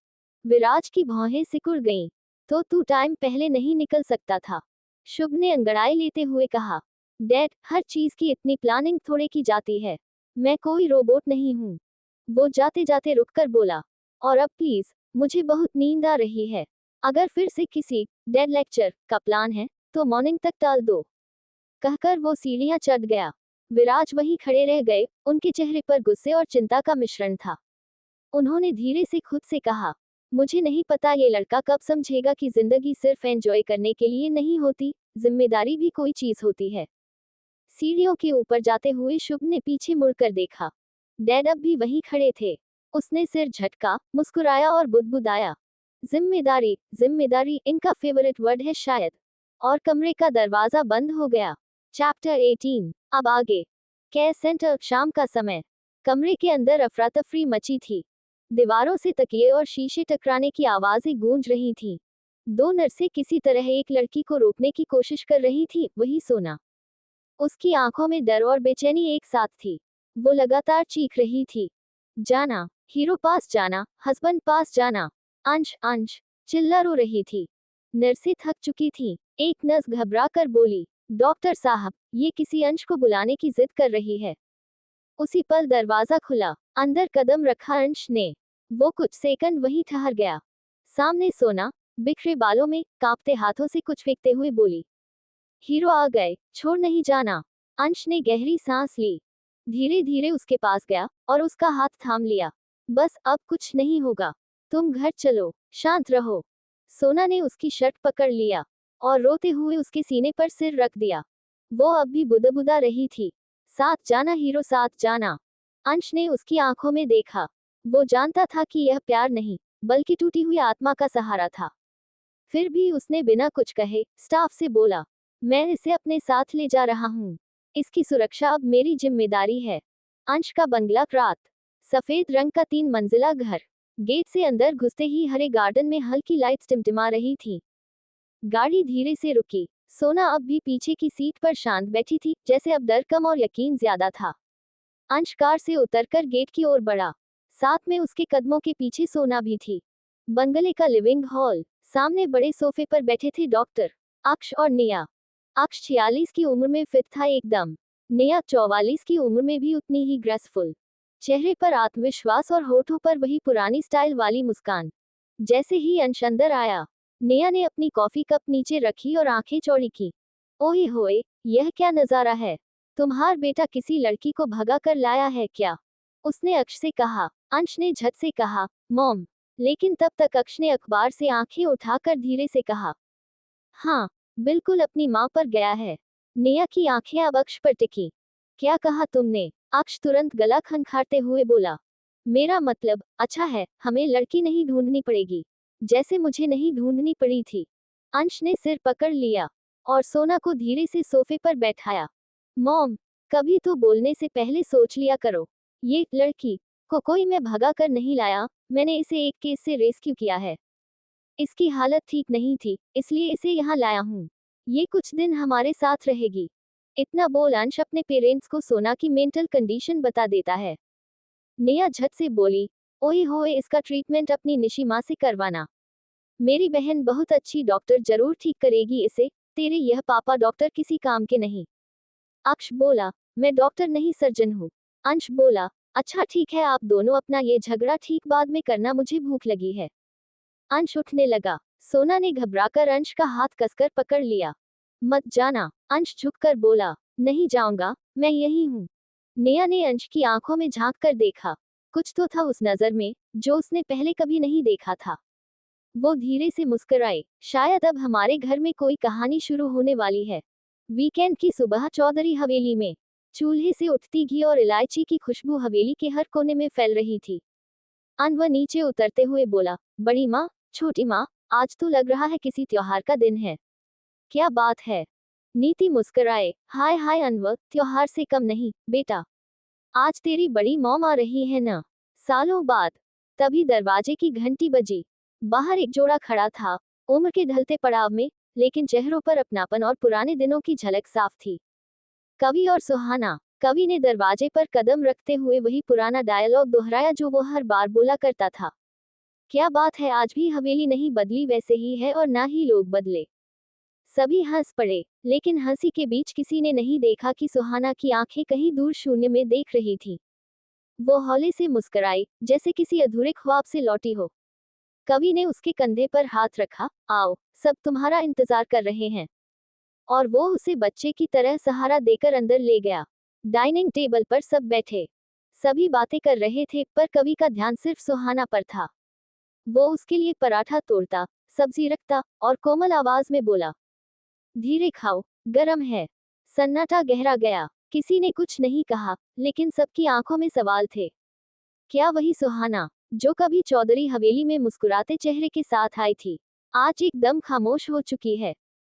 विराज की भौहें सिकुड़ गईं। तो तू टाइम पहले नहीं निकल सकता था? शुभ ने अंगड़ाई लेते हुए कहा। डैड, हर चीज की इतनी प्लानिंग थोड़े की जाती है। मैं कोई रोबोट नहीं हूँ। वो जाते जाते रुककर बोला। और अब प्लीज, मुझे बहुत नींद आ रही है। अगर फिर से किसी डेड लेक्चर का प्लान है तो मॉर्निंग तक टाल दो। कहकर वो सीढ़ियां चढ़ गया। विराज वहीं खड़े रह गए। उनके चेहरे पर गुस्से और चिंता का मिश्रण था। उन्होंने धीरे से खुद से कहा, मुझे नहीं पता ये लड़का कब समझेगा कि जिंदगी सिर्फ एंजॉय करने के लिए नहीं होती, जिम्मेदारी भी कोई चीज होती है। सीढ़ियों के ऊपर जाते हुए शुभ ने पीछे मुड़कर देखा। डैड अब भी वहीं खड़े थे। उसने सिर झटका, मुस्कुराया और बुदबुदाया। जिम्मेदारी, जिम्मेदारी इनका फेवरेट वर्ड है शायद। और कमरे का दरवाजा बंद हो गया। चैप्टर 18। अब आगे। Care centre. शाम का समय। कमरे के अंदर अफरा तफरी मची थी। दीवारों से तकिए और शीशे टकराने की आवाजें गूंज रही थीं। दो नर्सें किसी तरह एक लड़की को रोकने की कोशिश कर रही थी, वही सोना। उसकी आंखों में डर और बेचैनी एक साथ थी। वो लगातार चीख रही थी, जाना, हीरो पास जाना, हस्बैंड पास जाना। अंश, अंश, चिल्ला रो रही थी। नर्सें थक चुकी थीं। एक नर्स घबरा कर बोली, डॉक्टर साहब, ये किसी अंश को बुलाने की जिद कर रही है। उसी पल दरवाजा खुला। अंदर कदम रखा अंश ने। वो कुछ सेकंड वहीं ठहर गया। सामने सोना, बिखरे बालों में, कांपते हाथों से कुछ फेंकते हुए बोली, हीरो आ गए, छोड़ नहीं जाना। अंश ने गहरी सांस ली। धीरे धीरे उसके पास गया और उसका हाथ थाम लिया। बस अब कुछ नहीं होगा। तुम घर चलो, शांत रहो। सोना ने उसकी शर्ट पकड़ लिया और रोते हुए उसके सीने पर सिर रख दिया। वो अब भी बुदबुदा रही थी, साथ जाना हीरो, साथ जाना। अंश ने उसकी आंखों में देखा। वो जानता था कि यह प्यार नहीं, बल्कि टूटी हुई आत्मा का सहारा था। फिर भी उसने बिना कुछ कहे स्टाफ से बोला, मैं इसे अपने साथ ले जा रहा हूँ। इसकी सुरक्षा अब मेरी जिम्मेदारी है। अंश का बंगला रात। सफेद रंग का 3 मंजिला घर। गेट से अंदर घुसते ही हरे गार्डन में हल्की लाइट्स टिमटिमा रही थी। गाड़ी धीरे से रुकी। सोना अब भी पीछे की सीट पर शांत बैठी थी, जैसे अब डर कम और यकीन ज्यादा था। अंश कार से उतरकर गेट की ओर बढ़ा। साथ में उसके कदमों के पीछे सोना भी थी। बंगले का लिविंग हॉल। सामने बड़े सोफे पर बैठे थे डॉक्टर अक्ष और नेहा। अक्ष 46 की उम्र में फिट था एकदम। नेहा 44 की उम्र में भी उतनी ही ग्रेसफुल। चेहरे पर आत्मविश्वास और होठों पर वही पुरानी स्टाइल वाली मुस्कान। जैसे ही अंश अंदर आया, नेहा ने अपनी कॉफी कप नीचे रखी और आंखें चौड़ी की। ओए होए, यह क्या नजारा है। तुम्हार बेटा किसी लड़की को भगा कर लाया है क्या? उसने अक्ष से कहा। अंश ने झट से कहा, मॉम। लेकिन तब तक अक्ष ने अखबार से आंखें उठाकर धीरे से कहा, हाँ, बिल्कुल अपनी माँ पर गया है। नेहा की आंखें अब अक्ष पर टिकी। क्या कहा तुमने? अक्ष तुरंत गला खनखारते हुए बोला, मेरा मतलब, अच्छा है, हमें लड़की नहीं ढूंढनी पड़ेगी, जैसे मुझे नहीं ढूंढनी पड़ी थी। अंश ने सिर पकड़ लिया और सोना को धीरे से सोफे पर बैठाया। मॉम, कभी तो बोलने से पहले सोच लिया करो। ये लड़की को कोई मैं भगा कर नहीं लाया, मैंने इसे एक केस से रेस्क्यू किया है। इसकी हालत ठीक नहीं थी, इसलिए इसे यहाँ लाया हूँ। ये कुछ दिन हमारे साथ रहेगी। इतना बोल अंश अपने पेरेंट्स को सोना की मेंटल कंडीशन बता देता है। नेहा झट से बोली, ओए होए, इसका ट्रीटमेंट अपनी निशी माँ से करवाना। मेरी बहन बहुत अच्छी डॉक्टर जरूर ठीक करेगी इसे, तेरे यह पापा डॉक्टर किसी काम के नहीं। अक्ष बोला, मैं डॉक्टर नहीं सर्जन हूँ। अंश बोला, अच्छा ठीक है, आप दोनों अपना ये झगड़ा ठीक बाद में करना, मुझे भूख लगी है। अंश उठने लगा। सोना ने घबराकर अंश का हाथ कसकर पकड़ लिया। मत जाना, अंश झुककर बोला, नहीं जाऊंगा, मैं यही हूँ। नेहा ने अंश की आंखों में झांक कर देखा। कुछ तो था उस नजर में जो उसने पहले कभी नहीं देखा था। वो धीरे से मुस्कुराए, शायद अब हमारे घर में कोई कहानी शुरू होने वाली है। वीकेंड की सुबह चौधरी हवेली में चूल्हे से उठती घी और इलायची की खुशबू हवेली के हर कोने में फैल रही थी। अनवर नीचे उतरते हुए बोला, बड़ी माँ, छोटी माँ, आज तो लग रहा है किसी त्योहार का दिन है। क्या बात है? नीति मुस्कुराए, हाय हाय अनवर, त्योहार से कम नहीं बेटा। आज तेरी बड़ी मॉम आ रही है ना, सालों बाद। तभी दरवाजे की घंटी बजी। बाहर एक जोड़ा खड़ा था, उम्र के ढलते पड़ाव में, लेकिन चेहरों पर अपनापन और पुराने दिनों की झलक साफ थी। कवि और सुहाना। कवि ने दरवाजे पर कदम रखते हुए वही पुराना डायलॉग दोहराया जो वो हर बार बोला करता था। क्या बात है, आज भी हवेली नहीं बदली, वैसे ही है और ना ही लोग बदले। सभी हंस पड़े, लेकिन हंसी के बीच किसी ने नहीं देखा कि सुहाना की आंखें कहीं दूर शून्य में देख रही थी। वो हौले से मुस्कुराई, जैसे किसी अधूरे ख्वाब से लौटी हो। कवि ने उसके कंधे पर हाथ रखा, आओ, सब तुम्हारा इंतजार कर रहे हैं। और वो उसे बच्चे की तरह सहारा देकर अंदर ले गया। डाइनिंग टेबल पर सब बैठे। सभी बातें कर रहे थे, पर कवि का ध्यान सिर्फ सुहाना पर था। वो उसके लिए पराठा तोड़ता, सब्जी रखता और कोमल आवाज में बोला, धीरे खाओ, गरम है। सन्नाटा गहरा गया। किसी ने कुछ नहीं कहा, लेकिन सबकी आंखों में सवाल थे। क्या वही सुहाना जो कभी चौधरी हवेली में मुस्कुराते चेहरे के साथ आई थी, आज एकदम खामोश हो चुकी है?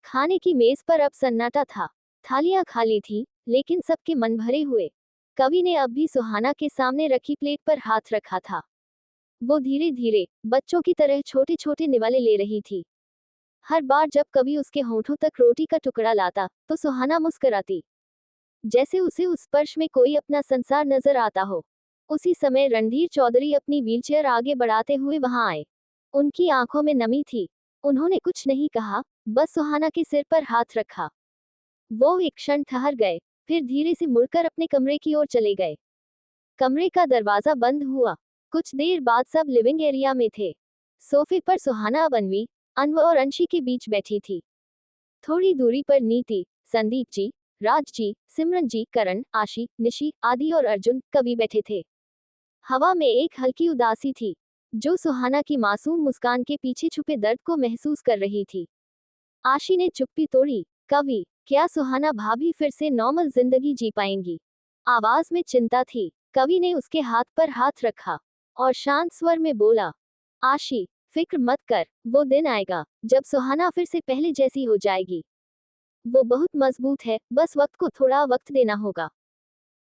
खाने की मेज पर अब सन्नाटा था। थालियां खाली थी, लेकिन सबके मन भरे हुए। कवि ने अब भी सुहाना के सामने रखी प्लेट पर हाथ रखा था। वो धीरे धीरे बच्चों की तरह छोटे छोटे निवाले ले रही थी। हर बार जब कवि उसके होठों तक रोटी का टुकड़ा लाता, तो सुहाना मुस्कुराती, जैसे उसे उस स्पर्श में कोई अपना संसार नजर आता हो। उसी समय रणधीर चौधरी अपनी व्हीलचेयर आगे बढ़ाते हुए वहां आए। उनकी आंखों में नमी थी। उन्होंने कुछ नहीं कहा, बस सुहाना के सिर पर हाथ रखा। वो एक क्षण ठहर गए, फिर धीरे से मुड़कर अपने कमरे की ओर चले गए। कमरे का दरवाजा बंद हुआ। कुछ देर बाद सब लिविंग एरिया में थे। सोफे पर सुहाना अब अनवी, अनवर और अंशी के बीच बैठी थी। थोड़ी दूरी पर नीति, संदीप जी, राज जी, सिमरन जी, करण, आशी, निशी, आदि और अर्जुन, कवि बैठे थे। हवा में एक हल्की उदासी थी, जो सुहाना की मासूम मुस्कान के पीछे छुपे दर्द को महसूस कर रही थी। आशी ने चुप्पी तोड़ी, कवि, क्या सुहाना भाभी फिर से नॉर्मल जिंदगी जी पाएंगी? आवाज में चिंता थी। कवि ने उसके हाथ पर हाथ रखा और शांत स्वर में बोला, आशी, फिक्र मत कर, वो दिन आएगा जब सुहाना फिर से पहले जैसी हो जाएगी। वो बहुत मजबूत है, बस वक्त को थोड़ा वक्त देना होगा।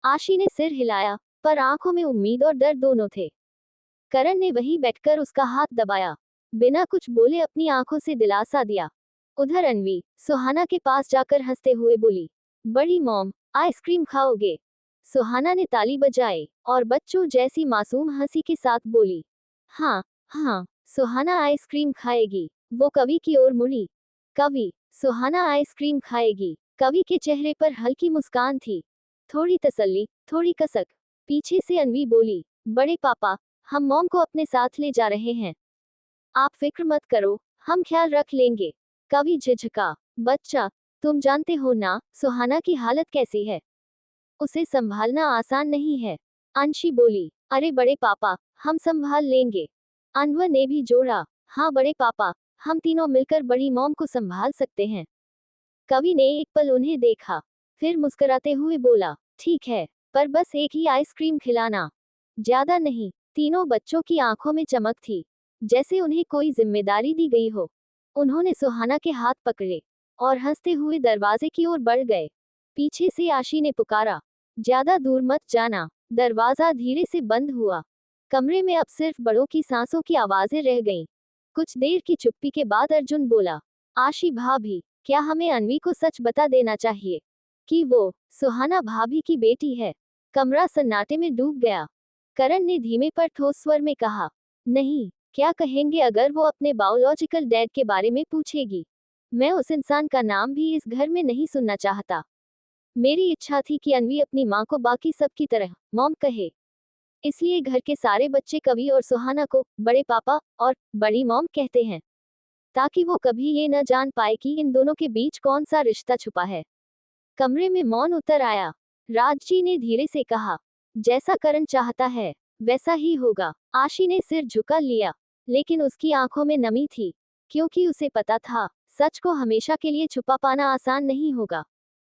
आशी ने सिर हिलाया, पर आंखों में उम्मीद और डर दोनों थे। करण ने वहीं बैठकर उसका हाथ दबाया, बिना कुछ बोले अपनी आंखों से दिलासा दिया। उधर अनवी सुहाना के पास जाकर हंसते हुए बोली, बड़ी मॉम, आइसक्रीम खाओगे? सुहाना ने ताली बजाई और बच्चों जैसी मासूम हंसी के साथ बोली, हाँ हाँ, सुहाना आइसक्रीम खाएगी। वो कवि की ओर मुड़ी। कवि, सुहाना आइसक्रीम खाएगी। कवि के चेहरे पर हल्की मुस्कान थी, थोड़ी तसल्ली, थोड़ी कसक। पीछे से अनवी बोली, बड़े पापा, हम मॉम को अपने साथ ले जा रहे हैं। आप फिक्र मत करो, हम ख्याल रख लेंगे। कवि झिझका, बच्चा, तुम जानते हो ना सुहाना की हालत कैसी है। उसे संभालना आसान नहीं है। अंशी बोली, अरे बड़े पापा, हम संभाल लेंगे। अनवर ने भी जोड़ा, हाँ बड़े पापा, हम तीनों मिलकर बड़ी मॉम को संभाल सकते हैं। कवि ने एक पल उन्हें देखा, फिर मुस्कुराते हुए बोला, ठीक है, पर बस एक ही आइसक्रीम खिलाना, ज्यादा नहीं। तीनों बच्चों की आंखों में चमक थी, जैसे उन्हें कोई जिम्मेदारी दी गई हो। उन्होंने सुहाना के हाथ पकड़े और हंसते हुए दरवाजे की ओर बढ़ गए। पीछे से आशी ने पुकारा, ज्यादा दूर मत जाना। दरवाजा धीरे से बंद हुआ। कमरे में अब सिर्फ बड़ों की सांसों की आवाजें रह गईं। कुछ देर की चुप्पी के बाद अर्जुन बोला, आशी भाभी, क्या हमें अनवी को सच बता देना चाहिए कि वो सुहाना भाभी की बेटी है? कमरा सन्नाटे में डूब गया। करण ने धीमे पर ठोस स्वर में कहा, नहीं, क्या कहेंगे अगर वो अपने बायोलॉजिकल डैड के बारे में पूछेगी? मैं उस इंसान का नाम भी इस घर में नहीं सुनना चाहता। मेरी इच्छा थी कि अनवी अपनी माँ को बाकी सब की तरह मॉम कहे। इसलिए घर के सारे बच्चे कवि और सुहाना को बड़े पापा और बड़ी मॉम कहते हैं, ताकि वो कभी ये न जान पाए कि इन दोनों के बीच कौन सा रिश्ता छुपा है। कमरे में मौन उतर आया। राजजी ने धीरे से कहा, जैसा करण चाहता है वैसा ही होगा। आशी ने सिर झुका लिया, लेकिन उसकी आंखों में नमी थी, क्योंकि उसे पता था सच को हमेशा के लिए छुपा पाना आसान नहीं होगा।